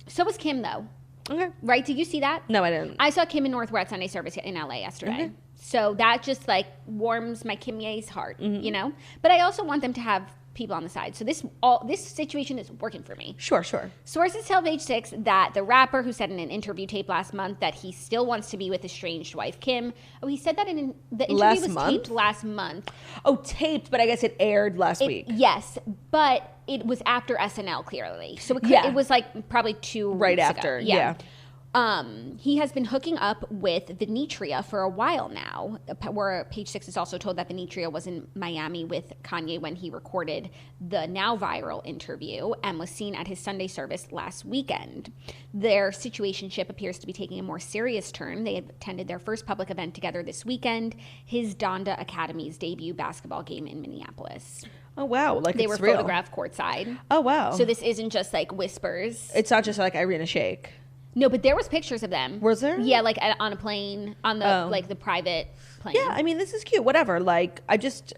So was Kim, though. Okay. Right? Did you see that? No, I didn't. I saw Kim and North were at Sunday service in LA yesterday. Okay. So that just, like, warms my Kim Ye's heart, you know? But I also want them to have people on the side. So this situation is working for me. Sure. Sources tell Page Six that the rapper, who said in an interview tape last month that he still wants to be with estranged wife Kim. Oh, he said that in the interview taped last month. Oh, taped, but I guess it aired last week. Yes, but it was after SNL clearly. So it was like probably 2 weeks after. ago. Yeah. He has been hooking up with Vinetria for a while now, where Page Six is also told that Vinetria was in Miami with Kanye when he recorded the now viral interview and was seen at his Sunday service last weekend. Their situationship appears to be taking a more serious turn. They attended their first public event together this weekend, his Donda Academy's debut basketball game in Minneapolis. Oh, wow. Like, they were real. photographed courtside. Oh, wow. So this isn't just like whispers. It's not just like Irina Shayk. No, but there was pictures of them. Was there? Yeah, like on a plane, on the like the private plane. Yeah, I mean, this is cute. Whatever. Like, I just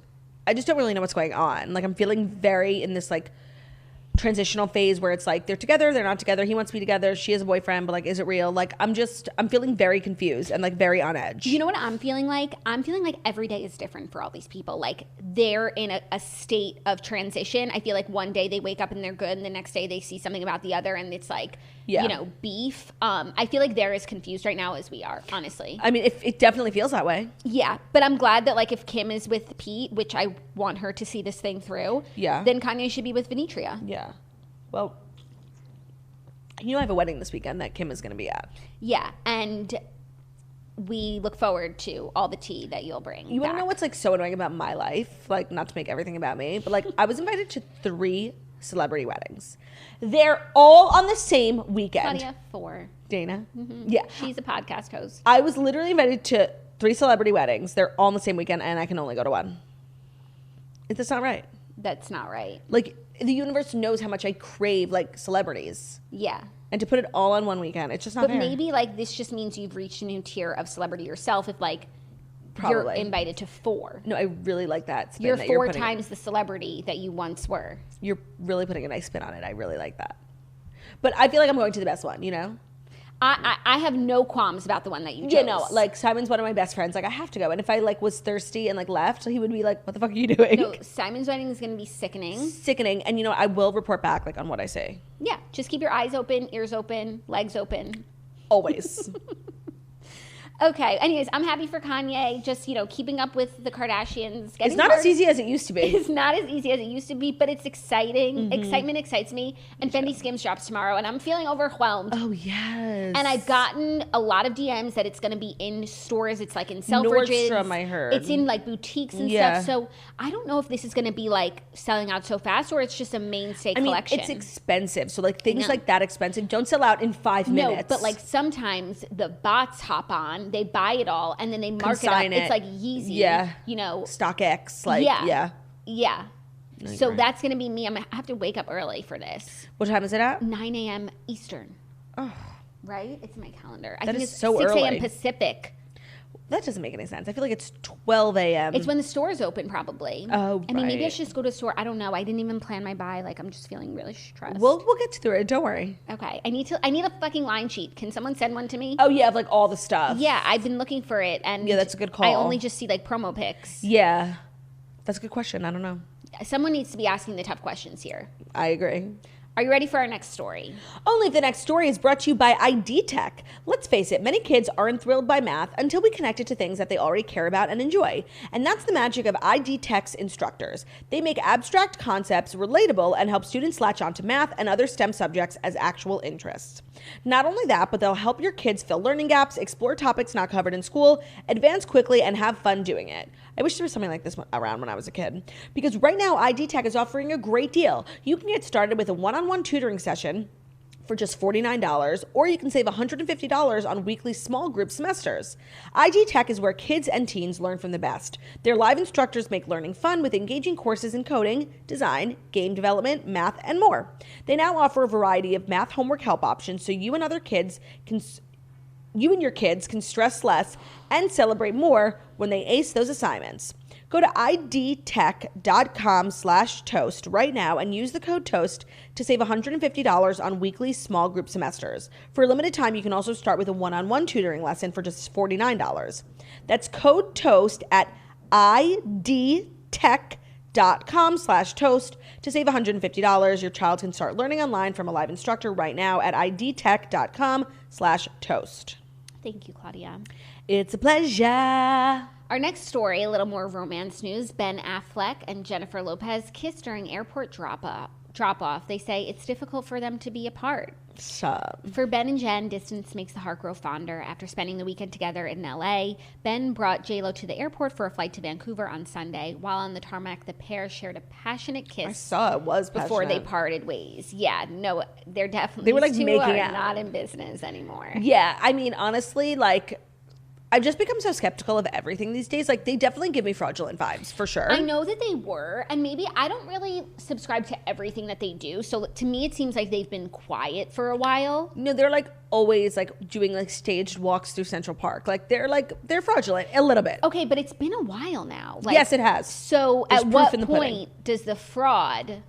don't really know what's going on. Like, I'm feeling very in this like transitional phase where it's like they're together, they're not together. He wants to be together. She has a boyfriend, but like, is it real? Like, I'm feeling very confused and like very on edge. You know what I'm feeling like? I'm feeling like every day is different for all these people. Like, they're in a state of transition. I feel like one day they wake up and they're good, and the next day they see something about the other and it's like, you know, beef. I feel like they're as confused right now as we are, honestly. I mean, it definitely feels that way. Yeah, but I'm glad that like if Kim is with Pete, which I want her to see this thing through, then Kanye should be with Vinetria. Yeah. Well, you know, I have a wedding this weekend that Kim is going to be at. Yeah, and we look forward to all the tea that you'll bring. You want to know what's like so annoying about my life? Like, not to make everything about me, but like I was invited to 3 celebrity weddings. They're all on the same weekend. Claudia, 4. Dana? Mm-hmm. Yeah. She's a podcast host. I was literally invited to 3 celebrity weddings. They're all on the same weekend, and I can only go to 1. That's not right. That's not right. Like, the universe knows how much I crave, like, celebrities. Yeah. And to put it all on one weekend, it's just not fair. But maybe, like, this just means you've reached a new tier of celebrity yourself if, like, Probably. you're invited to 4. No, I really like that spin. You're that 4 times the celebrity that you once were. You're really putting a nice spin on it. I really like that. But I feel like I'm going to the best one, you know? I have no qualms about the one that you chose. Yeah, no, like, Simon's one of my best friends. Like, I have to go. And if I, like, was thirsty and, like, left, he would be like, what the fuck are you doing? No, Simon's wedding is going to be sickening. Sickening. And, you know, I will report back, like, on what I say. Yeah, just keep your eyes open, ears open, legs open. Always. Okay. Anyways, I'm happy for Kanye. Just, keeping up with the Kardashians. It's not as easy as it used to be. It's not as easy as it used to be, but it's exciting. Excitement excites me. And Fendi Skims drops tomorrow, and I'm feeling overwhelmed. Oh, yes. And I've gotten a lot of DMs that it's going to be in stores. It's like in Selfridges. Nordstrom, I heard. It's in like boutiques and stuff. So I don't know if this is going to be like selling out so fast or it's just a mainstay collection. It's expensive. So like things like that expensive don't sell out in 5 minutes. No, but like sometimes the bots hop on, they buy it all, and then they mark it up. It's like Yeezy. Yeah. StockX. Yeah. So that's going to be me. I have to wake up early for this. What time is it at? 9 a.m. Eastern. Oh. Right? It's in my calendar. I think it's so 6 early. a.m. Pacific. That doesn't make any sense. I feel like it's 12 a.m. It's when the stores open, probably. Oh, I mean, maybe I should just go to a store. I don't know. I didn't even plan my buy. Like, I'm just feeling really stressed. We'll get through it. Don't worry. Okay. I need a fucking line sheet. Can someone send one to me? Oh, yeah, of like all the stuff. Yeah, I've been looking for it, and yeah, that's a good call. I only just see like promo pics. Yeah, that's a good question. I don't know. Someone needs to be asking the tough questions here. I agree. Are you ready for our next story? Only if the next story is brought to you by ID Tech. Let's face it, many kids aren't thrilled by math until we connect it to things that they already care about and enjoy. And that's the magic of ID Tech's instructors. They make abstract concepts relatable and help students latch onto math and other STEM subjects as actual interests. Not only that, but they'll help your kids fill learning gaps, explore topics not covered in school, advance quickly, and have fun doing it. I wish there was something like this around when I was a kid. Because right now, ID Tech is offering a great deal. You can get started with a one-on-one tutoring session for just $49, or you can save $150 on weekly small group semesters. ID Tech is where kids and teens learn from the best. Their live instructors make learning fun with engaging courses in coding, design, game development, math, and more. They now offer a variety of math homework help options so you and your kids can stress less and celebrate more when they ace those assignments. Go to idtech.com/toast right now and use the code TOAST to save $150 on weekly small group semesters. For a limited time, you can also start with a one-on-one tutoring lesson for just $49. That's code TOAST at idtech.com/toast to save $150. Your child can start learning online from a live instructor right now at idtech.com/toast. Thank you, Claudia. It's a pleasure. Our next story, a little more romance news. Ben Affleck and Jennifer Lopez kiss during airport drop-off. They say it's difficult for them to be apart. For Ben and Jen, distance makes the heart grow fonder. After spending the weekend together in L.A., Ben brought J-Lo to the airport for a flight to Vancouver on Sunday. While on the tarmac, the pair shared a passionate kiss. I saw it was passionate. Before they parted ways. Yeah, no, they're definitely. They were like making out. Not in business anymore. Yeah, I mean, honestly, like, I've just become so skeptical of everything these days. Like, they definitely give me fraudulent vibes, for sure. I know that they were, and maybe I don't really subscribe to everything that they do. So to me, it seems like they've been quiet for a while. No, they're like always like doing like staged walks through Central Park. Like they're fraudulent a little bit. Okay, but it's been a while now. Like, yes, it has. So at what point does the fraud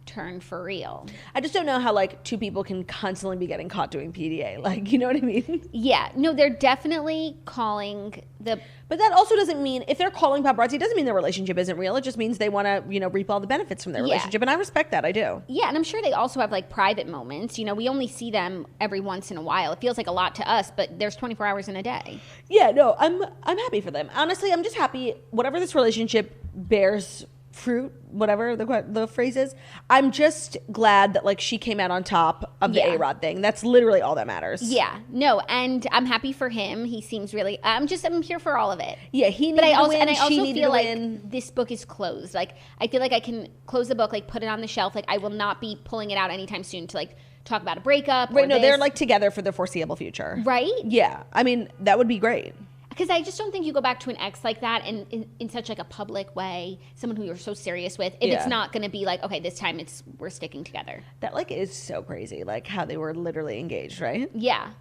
turn for real? I just don't know how like two people can constantly be getting caught doing PDA. Like, you know what I mean? Yeah. No, they're definitely calling the... But that also doesn't mean, if they're calling paparazzi, it doesn't mean their relationship isn't real. It just means they want to, reap all the benefits from their relationship. And I respect that. I do. Yeah. And I'm sure they also have like private moments. We only see them every once in a while. It feels like a lot to us, but there's 24 hours in a day. Yeah, no, I'm happy for them. Honestly, I'm just happy whatever this relationship bears fruit, whatever the phrase is. I'm just glad that like she came out on top of the A-Rod thing. That's literally all that matters. Yeah, no, and I'm happy for him. He seems really. I'm here for all of it. Yeah, he needed to win. And I also she needed feel to like win. This book is closed. Like I feel like I can close the book, like put it on the shelf. Like I will not be pulling it out anytime soon to like talk about a breakup. Right? No, they're like together for the foreseeable future. Right? Yeah. I mean, that would be great. Because I just don't think you go back to an ex like that in such like a public way, someone who you're so serious with, if it's not going to be like, okay, this time we're sticking together. That like is so crazy, like how they were literally engaged, right? Yeah.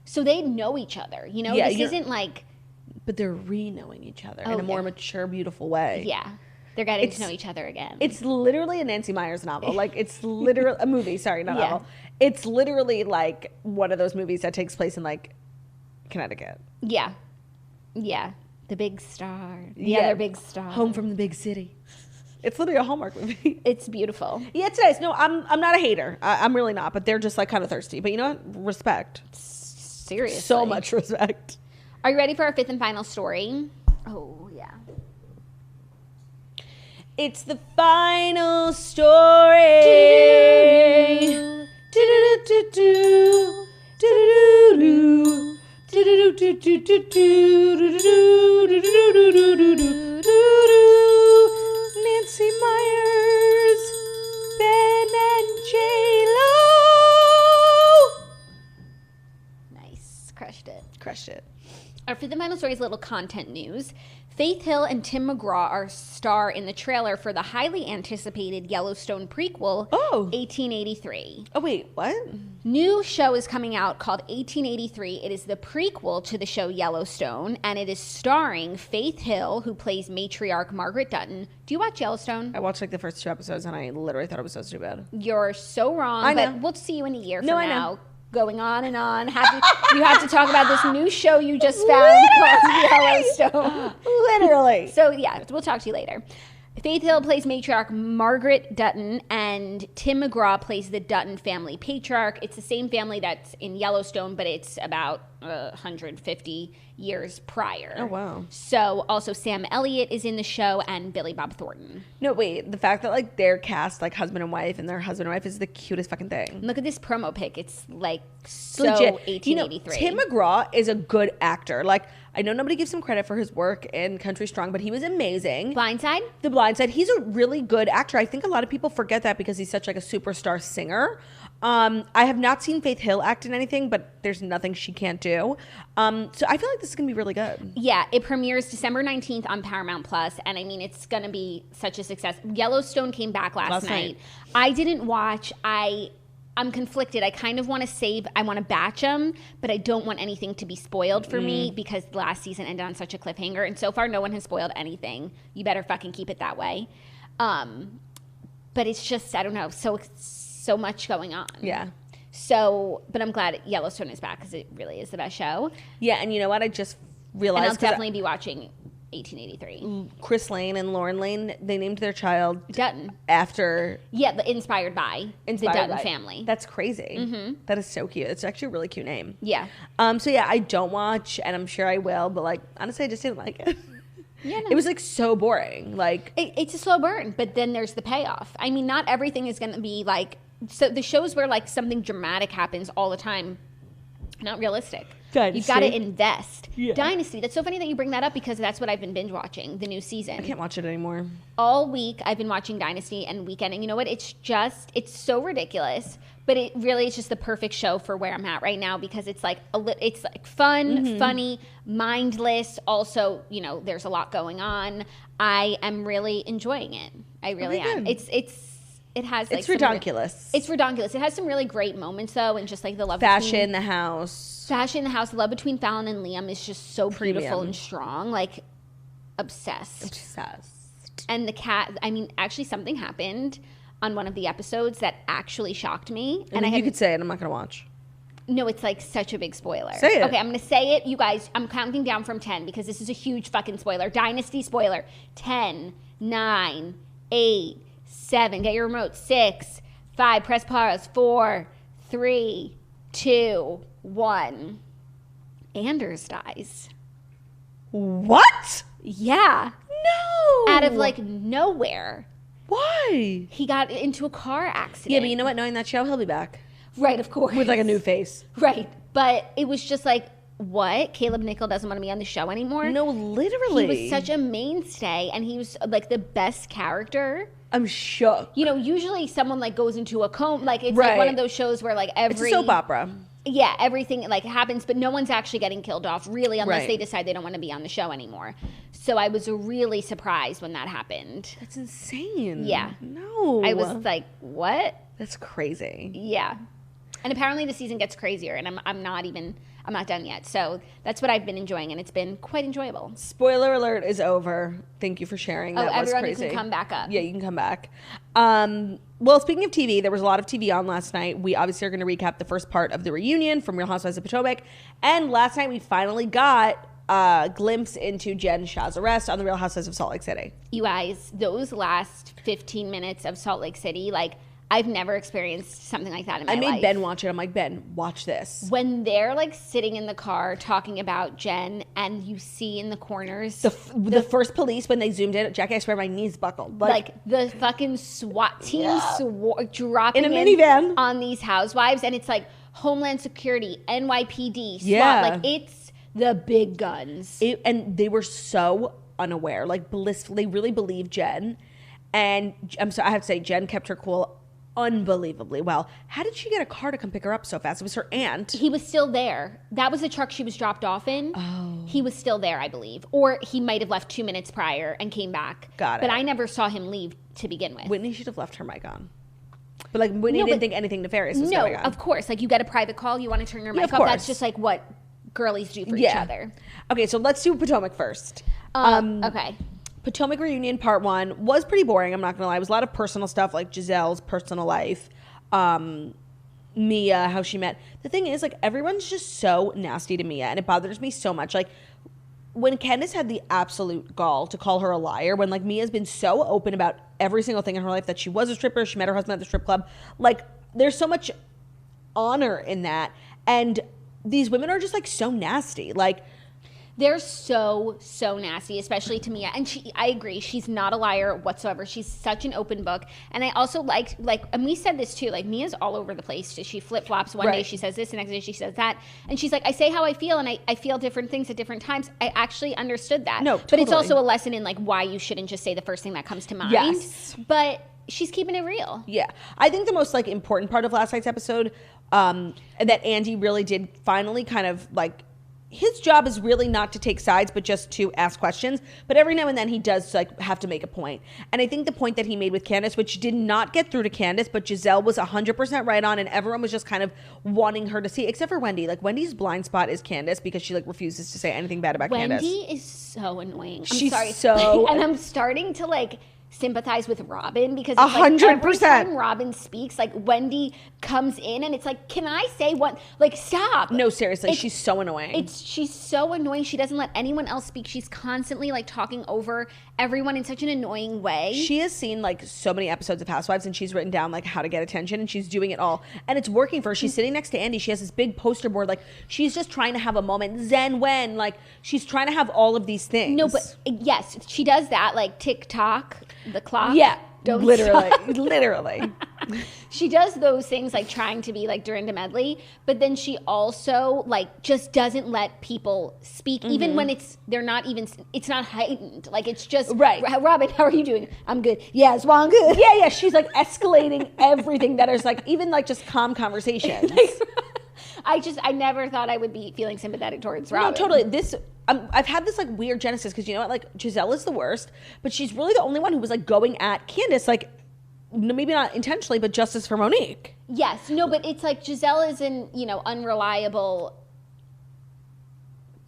So they know each other, Yeah, this isn't like... But they're re-knowing each other in a more mature, beautiful way. Yeah. They're getting to know each other again. It's literally a Nancy Meyers novel. Like, it's literally a movie. Sorry, not novel. It's literally like one of those movies that takes place in like Connecticut. Yeah. Yeah, the big star. The other big star. Home from the big city. It's literally a Hallmark movie. It's beautiful. Yeah, it's nice. No, I'm not a hater. I'm really not. But they're just like kind of thirsty. But you know what? Respect. Seriously. So much respect. Are you ready for our fifth and final story? Oh, yeah. It's the final story. Nancy Myers, Ben and J-Lo. Nice. Crushed it. Crushed it. Our fifth and final story is a little content news. Faith Hill and Tim McGraw are star in the trailer for the highly anticipated Yellowstone prequel, 1883. Oh, wait, what? New show is coming out called 1883. It is the prequel to the show Yellowstone, and it is starring Faith Hill, who plays matriarch Margaret Dutton. Do you watch Yellowstone? I watched like the first 2 episodes, and I literally thought it was so stupid. You're so wrong, I know. but we'll see you in a year from No, I now. know. Going on and on. You have to talk about this new show you just found called Yellowstone. Literally. So, yeah, we'll talk to you later. Faith Hill plays matriarch Margaret Dutton, and Tim McGraw plays the Dutton family patriarch. It's the same family that's in Yellowstone, but it's about 150 years prior. Oh, wow. So, also Sam Elliott is in the show, and Billy Bob Thornton. No, wait. The fact that like they're cast like husband and wife, and their husband and wife is the cutest fucking thing. Look at this promo pic. It's like so Legit. 1883. Tim McGraw is a good actor. Like, I know nobody gives him credit for his work in Country Strong, but he was amazing. Blindside? The Blind Side. He's a really good actor. I think a lot of people forget that because he's such like a superstar singer. I have not seen Faith Hill act in anything, but there's nothing she can't do. So I feel like this is gonna be really good. Yeah, it premieres December 19th on Paramount Plus, and I mean, it's gonna be such a success. Yellowstone came back last night. I didn't watch. I'm conflicted. I kind of want to I want to batch them, but I don't want anything to be spoiled for me because last season ended on such a cliffhanger, and so far no one has spoiled anything. You better fucking keep it that way. But it's just, I don't know, so much going on. Yeah. So, but I'm glad Yellowstone is back because it really is the best show. Yeah, and you know what? I just realized. And I'll definitely be watching 1883. Chris Lane and Lauren Lane, they named their child Dutton. after. Yeah, but inspired by the Dutton family. That's crazy. Mm-hmm. That is so cute. It's actually a really cute name. Yeah. So yeah, I don't watch, and I'm sure I will, but like honestly, I just didn't like it. Yeah, no. It was like so boring. Like it's a slow burn, but then there's the payoff. I mean, not everything is going to be like. So the shows where like something dramatic happens all the time, not realistic. Dynasty. You've got to invest. Yeah. Dynasty. That's so funny that you bring that up because that's what I've been binge watching, the new season. I can't watch it anymore. All week I've been watching Dynasty and Weekend, and you know what? It's so ridiculous, but it really is just the perfect show for where I'm at right now because it's like it's like fun, funny, mindless. Also, you know, there's a lot going on. I am really enjoying it. I really am. It has like it's redonkulous. It's redonkulous. It has some really great moments though, and just like the love Fashion, the house. Fashion, the house. The love between Fallon and Liam is just so beautiful Premium. and strong. Like obsessed. Obsessed. And the cat. I mean, actually, something happened on one of the episodes that actually shocked me. And you could say it. I'm not gonna watch. No, it's like such a big spoiler. Say it. Okay, I'm gonna say it, you guys. I'm counting down from 10 because this is a huge fucking spoiler. Dynasty spoiler. 10, 9, 8. 7, get your remote. 6, 5, press pause. 4, 3, 2, 1. Anders dies. What? Yeah. No. Out of like nowhere. Why? He got into a car accident. Yeah, but you know what? Knowing that show, he'll be back. Right, of course. With like a new face. Right. But it was just like, what? Caleb Nickel doesn't want to be on the show anymore? No, literally. He was such a mainstay and he was like the best character. I'm shook. You know, usually someone like goes into a coma. Like it's Right. like one of those shows where like It's a soap opera. Yeah, everything like happens, but no one's actually getting killed off really unless Right. they decide they don't want to be on the show anymore. So I was really surprised when that happened. That's insane. Yeah. No. I was like, what? That's crazy. Yeah. And apparently the season gets crazier and I'm not done yet. So that's what I've been enjoying and it's been quite enjoyable. Spoiler alert is over. Thank you for sharing. That was everyone crazy. you can come back up. Yeah, you can come back. Well, speaking of TV, there was a lot of TV on last night. We obviously are going to recap the first part of the reunion from Real Housewives of Potomac. And last night we finally got a glimpse into Jen Shah's arrest on the Real Housewives of Salt Lake City. You guys, those last 15 minutes of Salt Lake City, like I've never experienced something like that in my life. I made Ben watch it. I'm like, Ben, watch this. When they're like sitting in the car talking about Jen, and you see in the corners the first police, when they zoomed in, Jackie, I swear my knees buckled. Like the fucking SWAT team dropping in a minivan on these housewives, and it's like Homeland Security, NYPD, SWAT. Yeah. Like it's the big guns. And they were so unaware, like blissfully, really believed Jen. And I have to say, Jen kept her cool unbelievably well. How did she get a car to come pick her up so fast? It was her aunt. He was still there. That was the truck she was dropped off in. Oh. He was still there, I believe. Or he might have left 2 minutes prior and came back. Got it. But I never saw him leave to begin with. Whitney should have left her mic on. But like Whitney didn't think anything nefarious was going on. No, of course. Like you get a private call, you want to turn your mic of off. course. That's just like what girlies do for each other. Okay, so let's do Potomac first. Okay. Potomac reunion part 1 was pretty boring, I'm not gonna lie. It was a lot of personal stuff, like Giselle's personal life, Mia, how she met. The thing is, like, everyone's just so nasty to Mia, and it bothers me so much. Like, when Candace had the absolute gall to call her a liar, when like Mia's been so open about every single thing in her life, that she was a stripper, she met her husband at the strip club, like there's so much honor in that, and these women are just like so nasty. Like, they're so nasty, especially to Mia. And I agree, she's not a liar whatsoever. She's such an open book. And I also like, and we said this too, like Mia's all over the place. She flip-flops. One day she says this, the next day she says that. And she's like, I say how I feel, and I feel different things at different times. I actually understood that. No, But it's also a lesson in like why you shouldn't just say the first thing that comes to mind. Yes. But she's keeping it real. Yeah. I think the most like important part of last night's episode, that Andy really did finally kind of like, his job is really not to take sides, but just to ask questions. But every now and then he does like have to make a point. And I think the point that he made with Candace, which did not get through to Candace, but Giselle was 100% right on, and everyone was just kind of wanting her to see, except for Wendy. Like Wendy's blind spot is Candace, because she like refuses to say anything bad about Candace. Wendy is so annoying. She's sorry. so... And I'm starting to like sympathize with Robin, because 100%. Every time Robin speaks, like Wendy comes in and it's like, can I say what? Like, stop. No, seriously, she's so annoying. She's so annoying. She doesn't let anyone else speak. She's constantly like talking over everyone in such an annoying way. She has seen like so many episodes of Housewives, and she's written down like how to get attention, and she's doing it all, and it's working for her. She's sitting next to Andy. She has this big poster board. Like, she's just trying to have a moment. Zen when, like, she's trying to have all of these things. No, but yes, she does that, like TikTok, the clock. Yeah, don't literally, stop. literally. She does those things, like trying to be like Dorinda Medley, but then she also like just doesn't let people speak, even when it's not heightened. Like, it's just right. Robin, how are you doing? I'm good. Yeah, Swan, good. Yeah. She's like escalating everything that is like even like just calm conversations. I never thought I would be feeling sympathetic towards Robin. No, totally. I've had this like weird genesis, because you know what, like Giselle is the worst, but she's really the only one who was like going at Candace, like maybe not intentionally, but justice for Monique. Yes, no, but it's like Giselle is an unreliable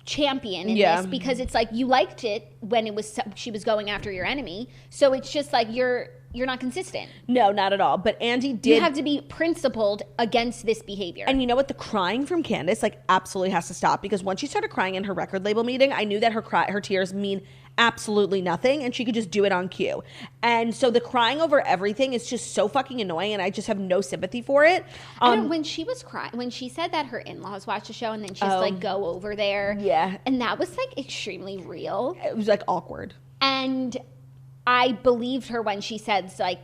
champion in this, because it's like you liked it when she was going after your enemy, so it's just like you're not consistent. No, not at all. But Andy did. You have to be principled against this behavior. And you know what? The crying from Candace like absolutely has to stop, because once she started crying in her record label meeting, I knew that her tears mean absolutely nothing, and she could just do it on cue. And so the crying over everything is just so fucking annoying, and I just have no sympathy for it. When she was crying, when she said that her in-laws watched the show and then she's like go over there. Yeah. And that was like extremely real. It was like awkward. And I believed her when she said, like,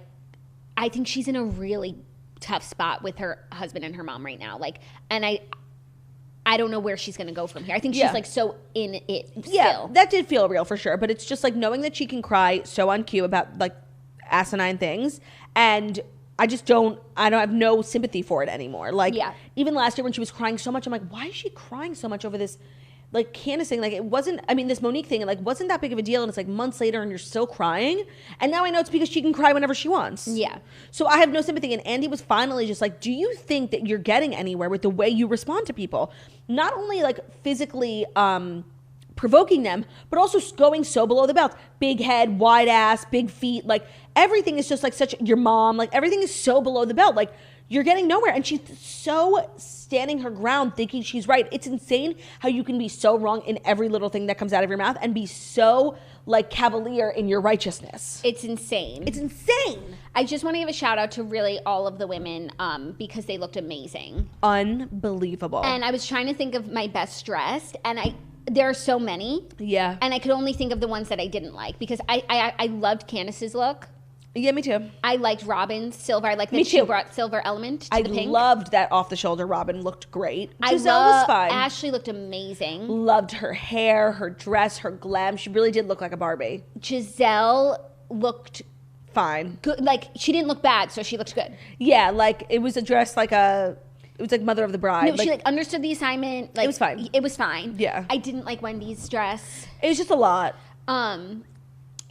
I think she's in a really tough spot with her husband and her mom right now. Like, and I don't know where she's going to go from here. I think she's like so in it still. Yeah, that did feel real for sure. But it's just like knowing that she can cry so on cue about like asinine things, and I have no sympathy for it anymore. Like, even last year when she was crying so much, I'm like, why is she crying so much over this? Like Candace thing, like it wasn't, I mean, this Monique thing, like wasn't that big of a deal, and it's like months later and you're still crying. And now I know it's because she can cry whenever she wants. Yeah. So I have no sympathy. And Andy was finally just like, do you think that you're getting anywhere with the way you respond to people? Not only like physically provoking them, but also going so below the belt. Big head, wide ass, big feet, like everything is just like such, your mom, like everything is so below the belt. Like, you're getting nowhere. And she's so standing her ground thinking she's right. It's insane how you can be so wrong in every little thing that comes out of your mouth and be so like cavalier in your righteousness. It's insane. It's insane. I just want to give a shout out to really all of the women because they looked amazing. Unbelievable. And I was trying to think of my best dressed, and there are so many. Yeah. And I could only think of the ones that I didn't like because I loved Candace's look. Yeah, me too. I liked Robin's silver. I liked that she brought silver element to the pink. I loved that off the shoulder Robin looked great. Giselle was fine. Ashley looked amazing. Loved her hair, her dress, her glam. She really did look like a Barbie. Giselle looked fine. Good. Like, she didn't look bad, so she looked good. Yeah, like it was a dress like it was like Mother of the Bride. No, she like understood the assignment. Like, it was fine. It was fine. Yeah. I didn't like Wendy's dress. It was just a lot.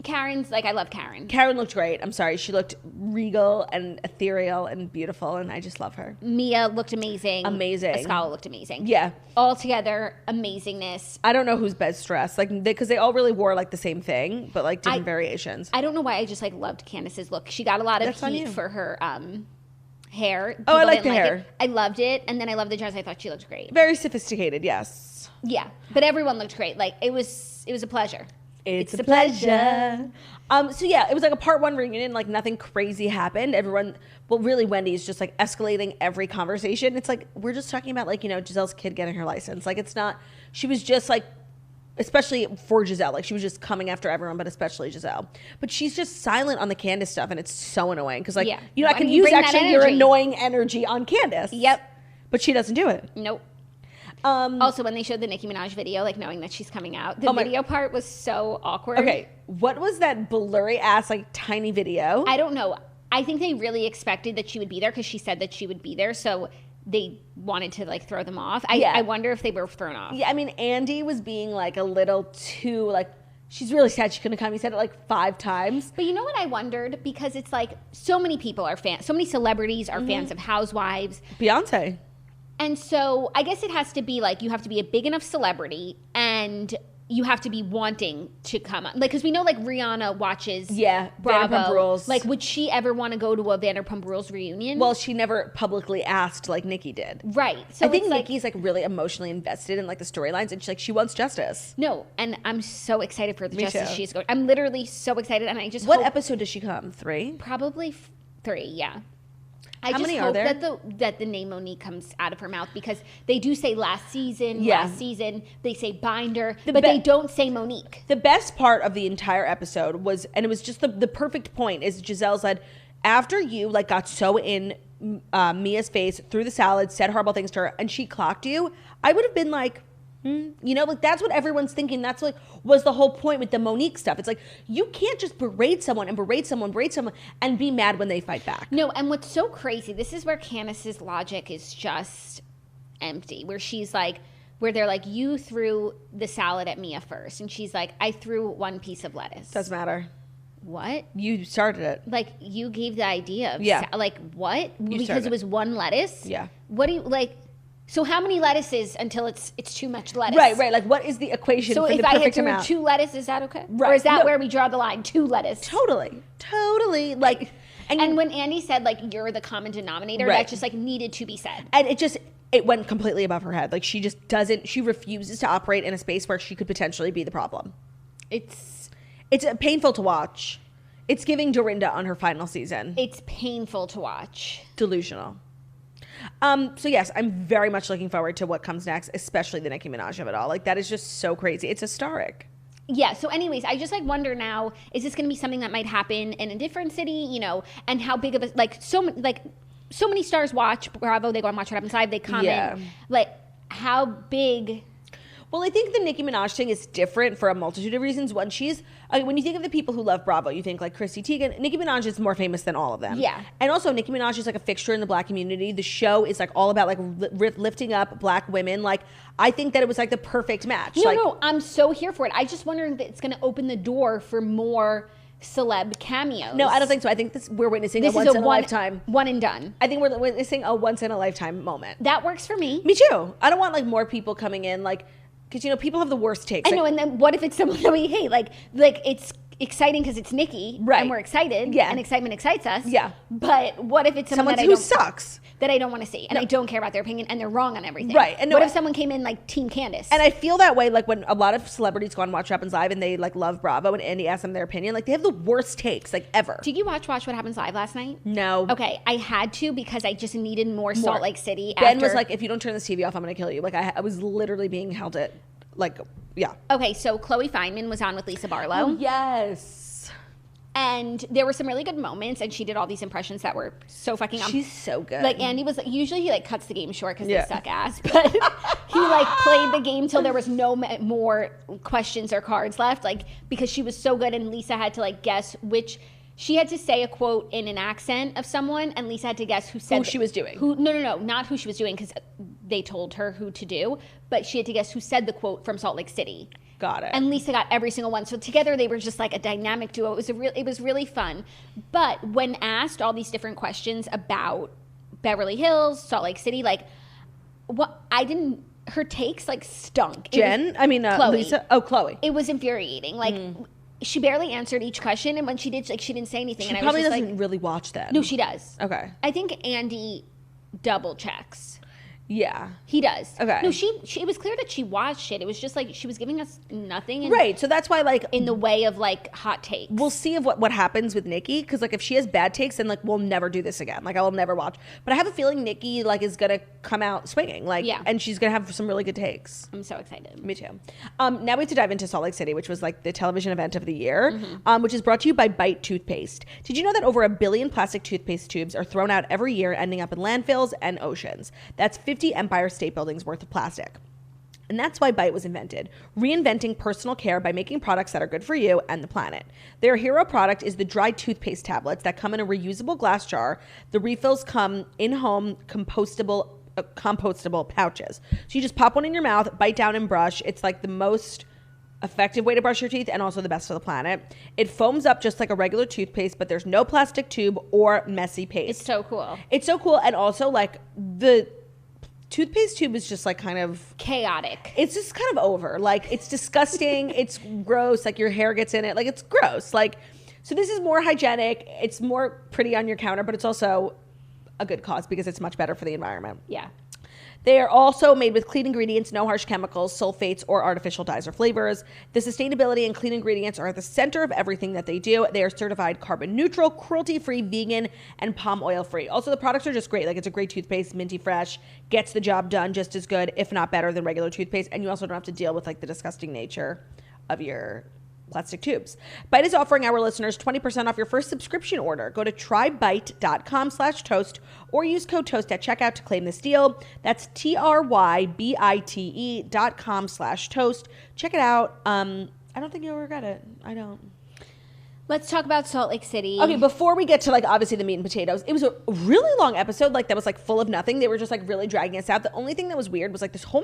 Karen's, like, I love Karen. Karen looked great. I'm sorry. She looked regal and ethereal and beautiful, and I just love her. Mia looked amazing. Amazing. Escala looked amazing. Yeah. All together, amazingness. I don't know who's best dressed, like, because they all really wore, like, the same thing, but, like, different variations. I don't know why I just, like, loved Candace's look. She got a lot of heat for her hair. People I like the hair. I loved it, and then I loved the dress. I thought she looked great. Very sophisticated, yes. Yeah, but everyone looked great. Like, it was a pleasure. It's a pleasure. So yeah, it was like a part 1 reunion. Like nothing crazy happened. Really Wendy's just like escalating every conversation. It's like, we're just talking about like, Giselle's kid getting her license. Like it's not, she was just like, especially for Giselle, like she was just coming after everyone, but especially Giselle. But she's just silent on the Candace stuff, and it's so annoying. Because like, I can use actually your annoying energy on Candace. Yep. But she doesn't do it. Nope. Also, when they showed the Nicki Minaj video, like knowing that she's coming out, the video part was so awkward. Okay, what was that blurry ass like tiny video? I don't know. I think they really expected that she would be there because she said that she would be there, so they wanted to like throw them off. I wonder if they were thrown off. Yeah, I mean, Andy was being like a little too like, she's really sad she couldn't come. He said it like 5 times. But you know what I wondered? Because it's like so many people are fans, so many celebrities are fans of Housewives. Beyonce. And so I guess it has to be like you have to be a big enough celebrity and you have to be wanting to come on. Like, because we know like Rihanna watches Bravo. Vanderpump Rules. Like, would she ever want to go to a Vanderpump Rules reunion? Well, she never publicly asked like Nikki did. Right. So I think Nikki's like really emotionally invested in like the storylines, and she wants justice. No, and I'm so excited for the justice she's going. I'm literally so excited, and I just What episode does she come? 3? Probably 3, yeah. How many are there? That the name Monique comes out of her mouth, because they do say last season, they say Binder, but they don't say Monique. The best part of the entire episode was, and it was just the perfect point, is Giselle said, after you like got so in Mia's face, threw the salad, said horrible things to her, and she clocked you, I would have been like, like that's what everyone's thinking. That's like was the whole point with the Monique stuff. It's like you can't just berate someone and be mad when they fight back. No, and what's so crazy, this is where Candace's logic is just empty. Where they're like, you threw the salad at Mia first, and she's like, I threw 1 piece of lettuce. Doesn't matter. What? You started it. Like you gave the idea of like what? Because it was 1 lettuce? Yeah. What do you like? So how many lettuces until it's too much lettuce? Right. Like, what is the equation for the perfect amount? So if I had 2 lettuce, is that okay? Right. Or is that where we draw the line? 2 lettuce. Totally. Like, and when Andy said, like, you're the common denominator, that just, like, needed to be said. And it went completely above her head. Like, she refuses to operate in a space where she could potentially be the problem. It's painful to watch. It's giving Dorinda on her final season. It's painful to watch. Delusional. So yes, I'm very much looking forward to what comes next, especially the Nicki Minaj of it all. Like, that is just so crazy. It's historic. Yeah. So anyways, I just like wonder now, is this going to be something that might happen in a different city, and how big of a, like, so many stars watch Bravo. They go and watch what happens live. They comment. Yeah. Like, how big... Well, I think the Nicki Minaj thing is different for a multitude of reasons. One, when you think of the people who love Bravo, you think like Chrissy Teigen. Nicki Minaj is more famous than all of them. Yeah. And also, Nicki Minaj is like a fixture in the Black community. The show is like all about like lifting up Black women. Like, I think that it was like the perfect match. No, I'm so here for it. I just wondering that it's going to open the door for more celeb cameos. No, I don't think so. I think we're witnessing a once in a lifetime. One and done. I think we're witnessing a once in a lifetime moment. That works for me. Me too. I don't want like more people coming in like... Because, people have the worst takes. I know, and then what if it's someone that we hate? Like exciting because it's Nikki, right? And we're excited, yeah, and excitement excites us, yeah. But what if it's someone who sucks? That I don't want to see, and I don't care about their opinion, and they're wrong on everything. Right. And what if someone came in like Team Candace? And I feel that way, like when a lot of celebrities go on Watch What Happens Live and they like love Bravo, and Andy asks them their opinion, like they have the worst takes like ever. Did you watch What Happens Live last night? No. Okay, I had to because I just needed more Salt Lake City. Ben was like, if you don't turn this TV off, I'm going to kill you. Like I was literally being held at, like, yeah. Okay, so Chloe Fineman was on with Lisa Barlow. Oh, yes. And there were some really good moments, and she did all these impressions that were so fucking She's so good. Like Andy was usually he like cuts the game short because they suck ass, but he like played the game till there was no more questions or cards left, like because she was so good, and Lisa had to like guess which. She had to say a quote in an accent of someone, and Lisa had to guess who said who she was doing. No, not who she was doing, because they told her who to do, but she had to guess who said the quote from Salt Lake City. Got it. And Lisa got every single one. So together they were just like a dynamic duo. It was really fun. But when asked all these different questions about Beverly Hills, Salt Lake City, like her takes like stunk. Chloe. Lisa. Oh, Chloe. It was infuriating. Like she barely answered each question, and when she did, like she didn't say anything. She and probably I was just doesn't really watch that. No, she does. Okay. I think Andy double checks. Yeah. He does. Okay. No, she it was clear that she watched it. It was just like she was giving us nothing. Right. So that's why, like, in the way of like hot takes. We'll see what happens with Nikki, because like if she has bad takes, then like we'll never do this again. Like I will never watch. But I have a feeling Nikki like is gonna come out swinging. Like, yeah. And she's gonna have some really good takes. I'm so excited. Me too. Now we have to dive into Salt Lake City, which was like the television event of the year, which is brought to you by Bite toothpaste. Did you know that over 1 billion plastic toothpaste tubes are thrown out every year, ending up in landfills and oceans? That's 50 Empire State Buildings worth of plastic. And that's why Bite was invented, reinventing personal care by making products that are good for you and the planet. Their hero product is the dry toothpaste tablets that come in a reusable glass jar. The refills come in-home compostable pouches. So you just pop one in your mouth, bite down and brush. It's like the most effective way to brush your teeth and also the best for the planet. It foams up just like a regular toothpaste, but there's no plastic tube or messy paste. It's so cool. It's so cool. And also like the toothpaste tube is just like kind of chaotic. It's just kind of over. Like it's disgusting. It's gross. Like your hair gets in it. Like it's gross. Like, so this is more hygienic. It's more pretty on your counter, but it's also a good cause because it's much better for the environment. Yeah. They are also made with clean ingredients, no harsh chemicals, sulfates, or artificial dyes or flavors. The sustainability and clean ingredients are at the center of everything that they do. They are certified carbon neutral, cruelty-free, vegan, and palm oil-free. Also, the products are just great. Like, it's a great toothpaste, minty fresh, gets the job done just as good, if not better, than regular toothpaste. And you also don't have to deal with, like, the disgusting nature of your plastic tubes. Bite is offering our listeners 20% off your first subscription order. Go to trybite.com/toast or use code TOAST at checkout to claim this deal. That's TRYBITE.com/toast. Check it out. I don't think you'll regret it. I don't. Let's talk about Salt Lake City. Okay, before we get to like obviously the meat and potatoes, it was a really long episode, like that was like full of nothing. They were just like really dragging us out. The only thing that was weird was like this whole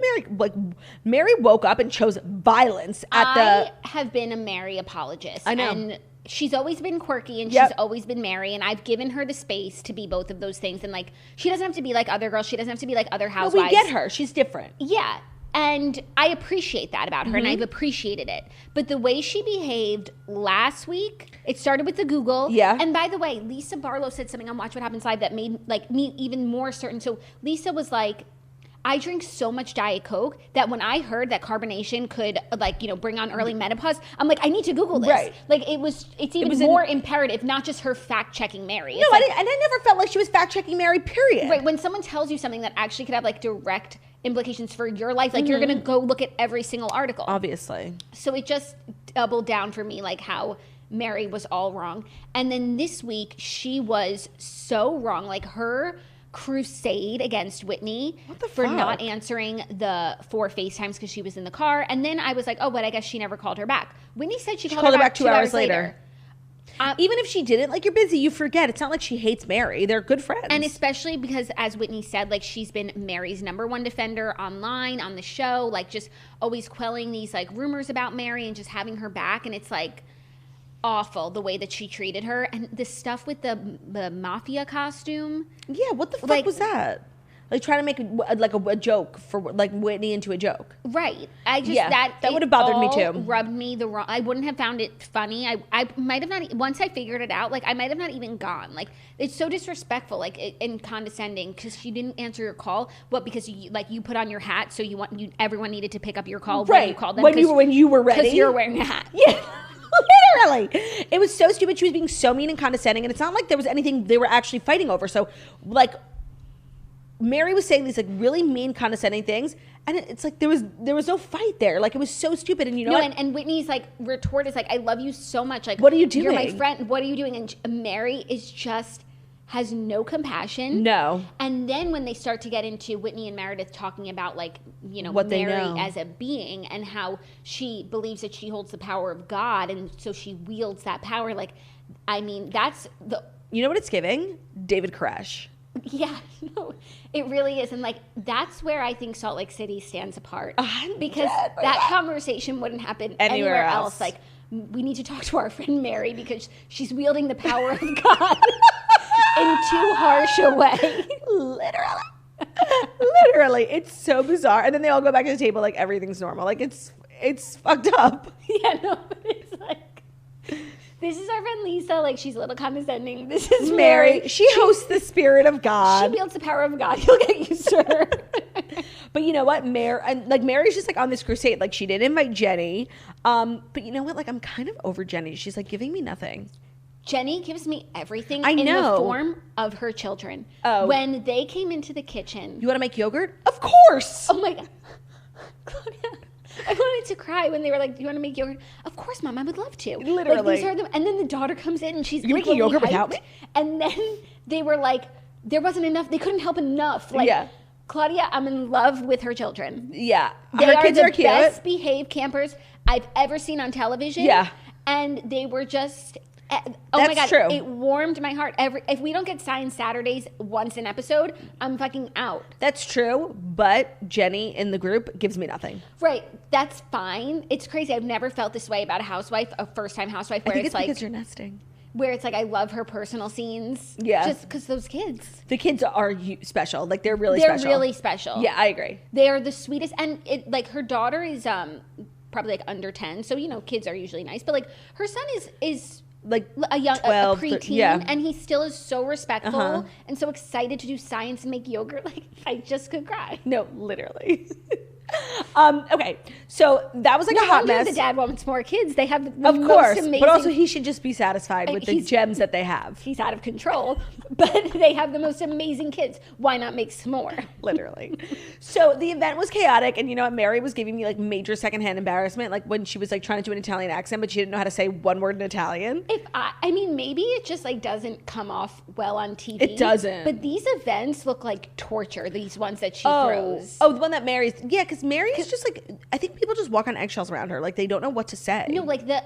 Mary woke up and chose violence at I have been a Mary apologist. I know. And she's always been quirky and she's always been Mary, and I've given her the space to be both of those things. And like she doesn't have to be like other girls. She doesn't have to be like other housewives. No, we get her. She's different. Yeah. And I appreciate that about her, and I've appreciated it. But the way she behaved last week, it started with the Google. Yeah. And by the way, Lisa Barlow said something on Watch What Happens Live that made like me even more certain. So Lisa was like, I drink so much Diet Coke that when I heard that carbonation could bring on early menopause, I'm like, I need to Google this. Right. Like it's even more imperative, not just her fact checking Mary. No, I never felt like she was fact checking Mary, period. Right. When someone tells you something that actually could have like direct implications for your life, like you're gonna go look at every single article. Obviously. So it just doubled down for me, like how Mary was all wrong. And then this week she was so wrong. Like her crusade against Whitney for not answering the 4 FaceTimes because she was in the car. And then I was like, oh, but I guess she never called her back. Whitney said she called her back 2 hours later. Even if she didn't, like, you're busy, you forget. It's not like she hates Mary. They're good friends. And especially because, as Whitney said, like, she's been Mary's #1 defender online, on the show, like, just always quelling these, like, rumors about Mary and just having her back. And it's, like, awful the way that she treated her. And the stuff with the mafia costume. Yeah, what the fuck was that? like trying to make a joke for like Whitney into a joke. Right. I just that would have bothered me too. Rubbed me the wrong. I wouldn't have found it funny. I might have not, once I figured it out, like I might have not even gone. Like it's so disrespectful, like and condescending, because she didn't answer your call. What? Because you put on your hat, so everyone needed to pick up your call when you called them. When you were ready. Because you were wearing a hat. Yeah. Literally. It was so stupid. She was being so mean and condescending, and it's not like there was anything they were actually fighting over. So like Mary was saying these like really mean, condescending things, and it's like there was no fight there. Like it was so stupid. And and Whitney's like retort is like, I love you so much. Like, what are you doing? You're my friend. What are you doing? And Mary is just has no compassion. No. And then when they start to get into Whitney and Meredith talking about like, what Mary as a being and how she believes that she holds the power of God, and so she wields that power. Like, I mean, that's the... You know what it's giving? David Koresh. Yeah, no, it really is. And like, that's where I think Salt Lake City stands apart. Because that conversation wouldn't happen anywhere else. Like, we need to talk to our friend Mary because she's wielding the power of God in too harsh a way. Literally. It's so bizarre. And then they all go back to the table like everything's normal. Like it's fucked up. Yeah, no, but it's like, this is our friend Lisa. Like, she's a little condescending. This is Mary. She hosts the spirit of God. She wields the power of God. You'll get used to her. But you know what? Mary's just like on this crusade. Like, she did invite Jenny. But you know what? Like, I'm kind of over Jenny. She's like giving me nothing. Jenny gives me everything in the form of her children. Oh. When they came into the kitchen. You want to make yogurt? Of course. Oh my God. Claudia, I wanted to cry when they were like, do you want to make yogurt? Of course, Mom, I would love to. Literally. Like, these are them. And then the daughter comes in and she's You're making yogurt without me? And then they were like, there wasn't enough. They couldn't help enough. Like, yeah. Claudia, I'm in love with her children. Yeah. They her kids are the best behaved campers I've ever seen on television. Yeah. And they were just... That's my God, true. It warmed my heart. If we don't get Science Saturdays once an episode, I'm fucking out. That's true, but Jenny in the group gives me nothing. Right, that's fine. It's crazy. I've never felt this way about a first-time housewife, where I think it's like because you're nesting. Where it's like I love her personal scenes. Yeah, just because those kids. The kids are special. Like they're really special. They're really special. Yeah, I agree. They are the sweetest, and like her daughter is probably like under 10, so kids are usually nice, but like her son is like a young 12, a preteen, and he still is so respectful and so excited to do science and make yogurt. Like, I just could cry. No, literally. Okay, so that was like a hot mess. The dad wants more kids. They have the of most course, amazing, but also he should just be satisfied with the gems that they have. He's out of control, but they have the most amazing kids. Why not make some more? Literally. So the event was chaotic, and you know what? Mary was giving me like major secondhand embarrassment, like when she was like trying to do an Italian accent, but she didn't know how to say one word in Italian. I mean, maybe it just like doesn't come off well on TV. It doesn't. But these events look like torture. These ones that she throws. Oh, the one that Mary's. Yeah, because Mary is just like, I think people just walk on eggshells around her. Like they don't know what to say. No, like the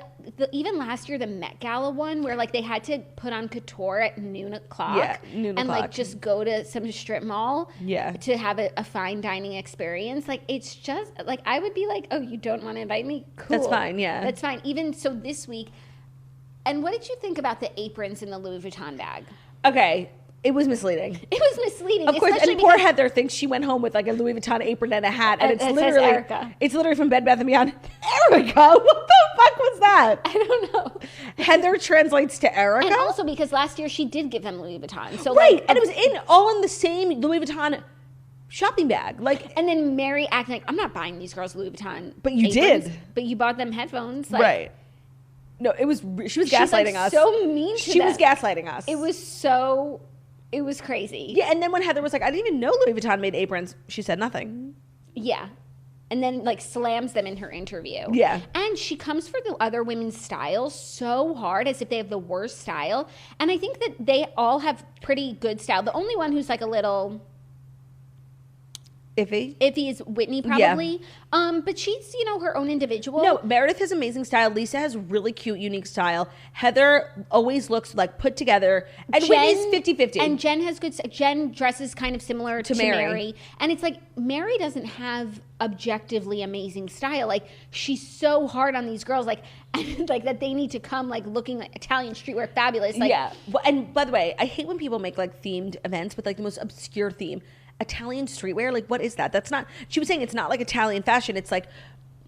even last year, the Met Gala one where like they had to put on couture at noon o'clock. Yeah, noon o'clock. Like just go to some strip mall. Yeah. To have a fine dining experience. Like it's just like, I would be like, oh, you don't want to invite me? Cool. That's fine. Yeah. That's fine. Even so this week. And what did you think about the aprons in the Louis Vuitton bag? Okay. It was misleading. It was misleading. Of course, and poor Heather thinks she went home with like a Louis Vuitton apron and a hat, and it's literally Erica. It's literally from Bed Bath & Beyond. Erica, what the fuck was that? I don't know. Heather translates to Erica, and also because last year she did give them Louis Vuitton, so right, like, and it was all in the same Louis Vuitton shopping bag, like. And then Mary acting like, I'm not buying these girls Louis Vuitton, but you aprons, did. But you bought them headphones, like, right? No, it was. She was gaslighting us. So mean. She was gaslighting us. It was crazy. Yeah, and then when Heather was like, I didn't even know Louis Vuitton made aprons, she said nothing. Yeah. And then, like, slams them in her interview. Yeah. And she comes for the other women's styles so hard, as if they have the worst style. And I think that they all have pretty good style. The only one who's, like, a little... Iffy is Whitney, probably. Yeah. But she's, her own individual. No, Meredith has amazing style. Lisa has really cute, unique style. Heather always looks like put together. And Whitney's 50-50. And Jen has good... Jen dresses kind of similar to Mary. And it's like, Mary doesn't have objectively amazing style. Like, she's so hard on these girls. Like, and, like that they need to come, like, looking like Italian streetwear fabulous. Like, yeah. And by the way, I hate when people make, like, themed events with, like, the most obscure theme. Italian streetwear? Like, what is that? That's not, she was saying it's not like Italian fashion. It's like,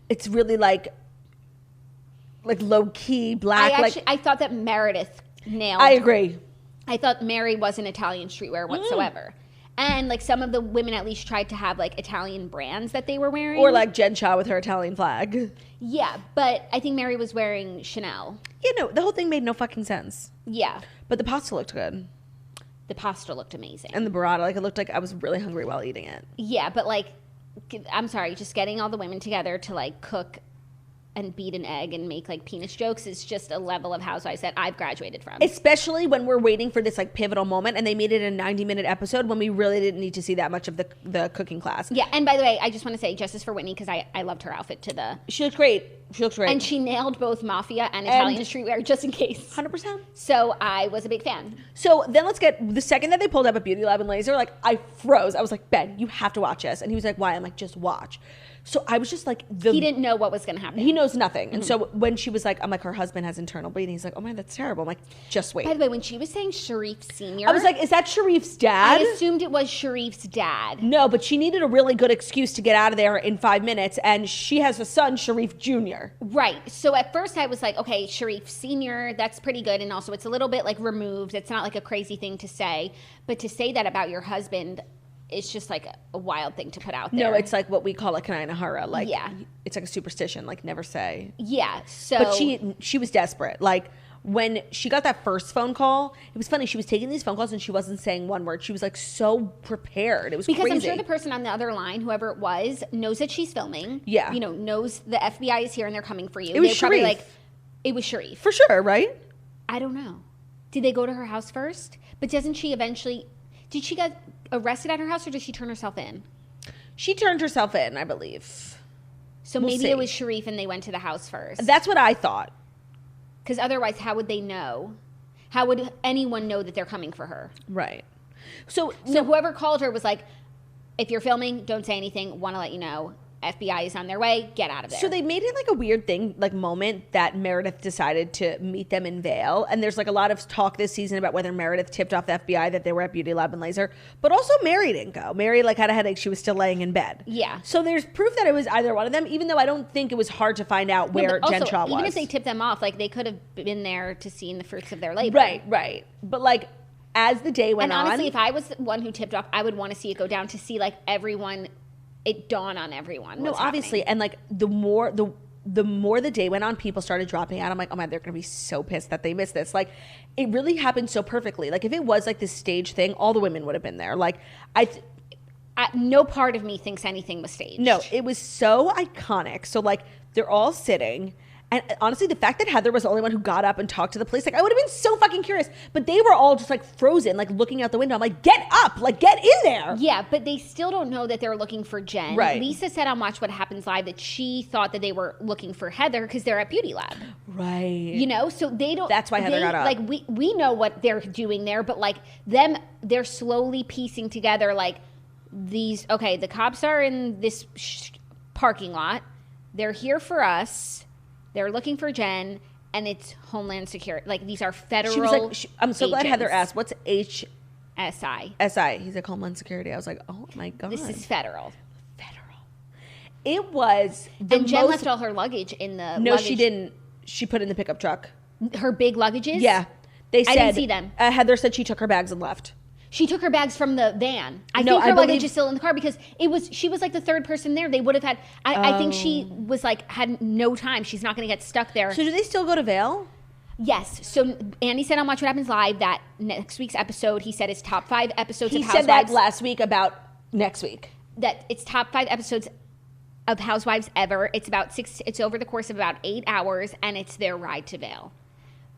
it's really like low key black. I thought that Meredith nailed. I agree. I thought Mary wasn't Italian streetwear whatsoever. And like some of the women at least tried to have like Italian brands that they were wearing. Or like Jen Shah with her Italian flag. Yeah, but I think Mary was wearing Chanel. Yeah, no, the whole thing made no fucking sense. Yeah. But the pasta looked good. The pasta looked amazing. And the burrata, like it looked like I was really hungry while eating it. Yeah, but like, I'm sorry, just getting all the women together to like cook and beat an egg and make like penis jokes is just a level of Housewives that I've graduated from. Especially when we're waiting for this like pivotal moment and they made it a 90-minute episode when we really didn't need to see that much of the cooking class. Yeah, and by the way, I just want to say justice for Whitney because I loved her outfit to the... She looked great. She looked great. And she nailed both Mafia and Italian streetwear just in case. 100%. So I was a big fan. So then let's get... The second that they pulled up at Beauty Lab and Laser, like I froze. I was like, Ben, you have to watch this. And he was like, why? I'm like, just watch. So I was just like... He didn't know what was going to happen. He knows nothing. And so when she was like, I'm like, her husband has internal bleeding. He's like, oh man, that's terrible. I'm like, just wait. By the way, when she was saying Sharif Sr. I was like, is that Sharif's dad? I assumed it was Sharif's dad. No, but she needed a really good excuse to get out of there in 5 minutes. And she has a son, Sharif Jr. Right. So at first I was like, okay, Sharif Sr., that's pretty good. And also it's a little bit like removed. It's not like a crazy thing to say. But to say that about your husband... It's just like a wild thing to put out there. No, it's like what we call a kanai nahara. Like, yeah. It's like a superstition. Like, never say. Yeah. So, but she was desperate. Like, when she got that first phone call, it was funny. She was taking these phone calls and she wasn't saying one word. She was like so prepared. It was because crazy. I'm sure the person on the other line, whoever it was, knows that she's filming. Yeah. You know, knows the FBI is here and they're coming for you. It was Sharif. Like, it was Sharif. For sure, right? I don't know. Did they go to her house first? But doesn't she eventually... Did she get arrested at her house or did she turn herself in? She turned herself in, I believe. So maybe it was Sharif and they went to the house first. That's what I thought. Because otherwise, how would they know? How would anyone know that they're coming for her? Right. So whoever called her was like, if you're filming, don't say anything. Want to let you know. FBI is on their way. Get out of there. So they made it like a weird thing, like moment that Meredith decided to meet them in Vail. And there's like a lot of talk this season about whether Meredith tipped off the FBI that they were at Beauty Lab and Laser. But also Mary didn't go. Mary like had a headache. She was still laying in bed. Yeah. So there's proof that it was either one of them, even though I don't think it was hard to find out where Jen Shah was. Even if they tipped them off, like they could have been there to see the fruits of their labor. Right. But like as the day went on. And honestly, if I was the one who tipped off, I would want to see it go down to see like everyone... It dawned on everyone. No, obviously. And like the more the day went on, people started dropping out. I'm like, oh man, they're gonna be so pissed that they missed this. Like, it really happened so perfectly. Like, if it was like this stage thing, all the women would have been there. Like, no part of me thinks anything was staged. No, it was so iconic. So like, they're all sitting. And honestly, the fact that Heather was the only one who got up and talked to the police, like I would have been so fucking curious. But they were all just like frozen, like looking out the window. I'm like, get up, like get in there. Yeah, but they still don't know that they're looking for Jen. Right. Lisa said on Watch What Happens Live that she thought that they were looking for Heather because they're at Beauty Lab. Right. You know, so they don't. That's why Heather got up. Like we know what they're doing there, but like they're slowly piecing together like these. Okay, the cops are in this parking lot. They're here for us. They're looking for Jen, and it's Homeland Security. Like, these are federal She was like, I'm so glad Heather asked, what's SI. SI. He's like, Homeland Security. I was like, oh my God. This is federal. It was and Jen left all her luggage in the No, she didn't. She put it in the pickup truck. Her big luggages? Yeah. They said, I didn't see them. Heather said she took her bags and left. She took her bags from the van. I think her luggage is still in the car because she was like the third person there. They would have had, I think she was like, had no time. She's not going to get stuck there. So do they still go to Vail? Yes. So Andy said on Watch What Happens Live that next week's episode, he said it's top 5 episodes of Housewives. He said that last week about next week. That it's top 5 episodes of Housewives ever. It's it's over the course of about 8 hours and it's their ride to Vail.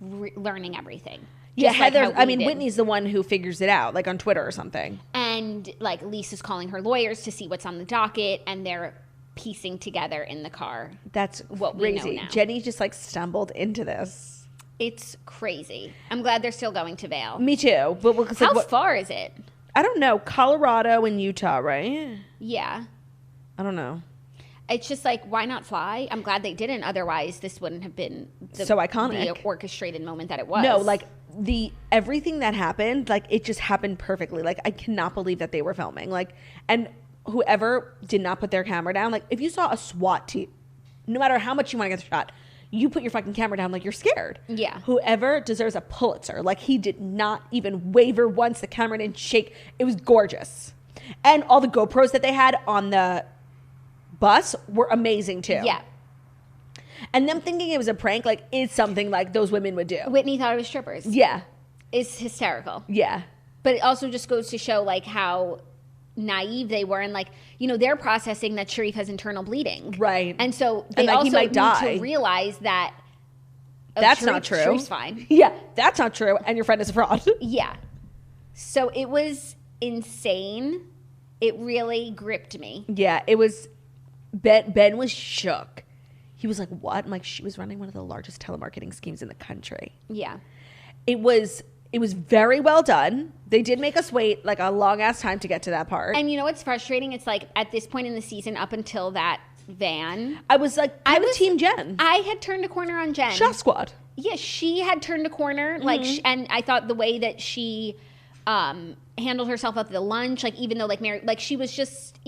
Learning everything. Yeah, Heather. I mean, Whitney's the one who figures it out, like on Twitter or something. And like Lisa's calling her lawyers to see what's on the docket, and they're piecing together in the car. That's what crazy. we know now. Jenny just like stumbled into this. It's crazy. I'm glad they're still going to Vail. Me too. But how far is it? I don't know. Colorado and Utah, right? Yeah. I don't know. It's just like, why not fly? I'm glad they didn't. Otherwise, this wouldn't have been so iconic, the orchestrated moment that it was. No, like everything that happened, like it just happened perfectly. Like I cannot believe that they were filming. Like, and whoever did not put their camera down, like if you saw a SWAT team, no matter how much you want to get the shot, you put your fucking camera down like you're scared. Yeah. Whoever deserves a Pulitzer. Like he did not even waver once. The camera didn't shake. It was gorgeous. And all the GoPros that they had on the bus were amazing too. Yeah. And them thinking it was a prank, like, is something like those women would do. Whitney thought it was strippers. Yeah. It's hysterical. Yeah. But it also just goes to show, like, how naive they were. And, like, you know, they're processing that Sharif has internal bleeding. Right. And so they also he might need die. to realize that that's not true. Sharif's fine. Yeah, that's not true. And your friend is a fraud. Yeah. So it was insane. It really gripped me. Yeah, it was. Ben was shook. He was like, what? I'm like, she was running one of the largest telemarketing schemes in the country. Yeah. It was very well done. They did make us wait like a long ass time to get to that part. And you know what's frustrating? It's like at this point in the season, up until that van, I was like, I was Team Jen. I had turned a corner on Jen. Shah Squad. Yeah, she had turned a corner. Like, and I thought the way that she handled herself at the lunch, like even though like Mary, like she was just,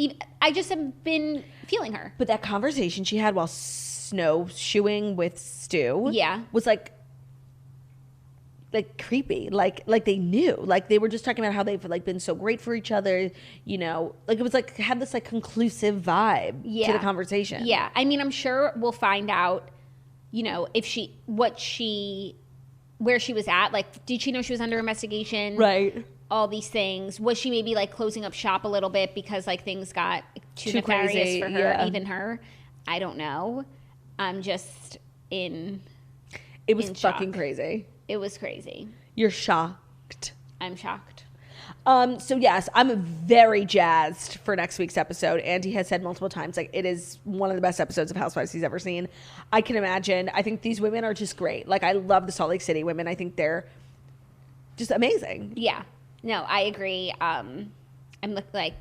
I just have been feeling her. But that conversation she had while snowshoeing with Stu, yeah, was like creepy. Like they knew. Like they were just talking about how they've like been so great for each other. You know, like it was like had this like conclusive vibe to the conversation. Yeah, I mean, I'm sure we'll find out. You know, where she was at. Like, did she know she was under investigation? Right. All these things. Was she maybe like closing up shop a little bit because like things got too nefarious crazy for her, yeah. even her? I don't know. I'm just It was fucking crazy. It was crazy. You're shocked. I'm shocked. So yes, I'm very jazzed for next week's episode. Andy has said multiple times, like it is one of the best episodes of Housewives he's ever seen. I can imagine. I think these women are just great. Like I love the Salt Lake City women. I think they're just amazing. Yeah. No, I agree. I'm like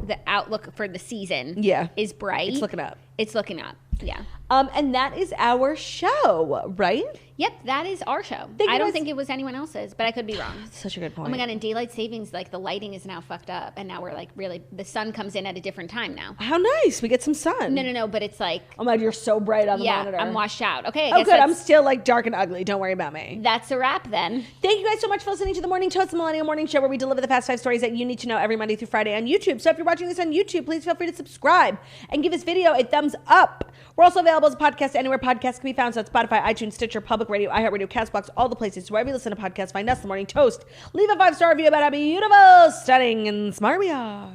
the outlook for the season is bright. It's looking up. It's looking up. Yeah. And that is our show, right? Yep, that is our show. I don't think it was anyone else's, but I could be wrong. Such a good point. Oh my God, in daylight savings, like the lighting is now fucked up, and now we're like really, the sun comes in at a different time now. How nice. We get some sun. No, but it's like. Oh my God, you're so bright on the monitor. Yeah, I'm washed out. Okay, I guess good. I'm still like dark and ugly. Don't worry about me. That's a wrap then. Thank you guys so much for listening to the Morning Toast, the Millennial Morning Show, where we deliver the past 5 stories that you need to know every Monday through Friday on YouTube. So if you're watching this on YouTube, please feel free to subscribe and give this video a thumbs up. We're also available as a podcast anywhere podcasts can be found. So it's Spotify, iTunes, Stitcher, Public Radio, iHeartRadio, CastBox, all the places wherever you listen to podcasts. Find us, The Morning Toast. Leave a 5-star review about how beautiful, stunning, and smart we are.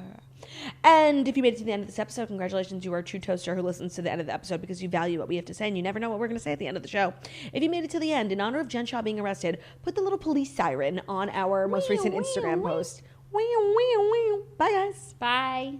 And if you made it to the end of this episode, congratulations. You are a true toaster who listens to the end of the episode because you value what we have to say and you never know what we're going to say at the end of the show. If you made it to the end, in honor of Jen Shah being arrested, put the little police siren on our most recent Instagram post. Bye, guys. Bye.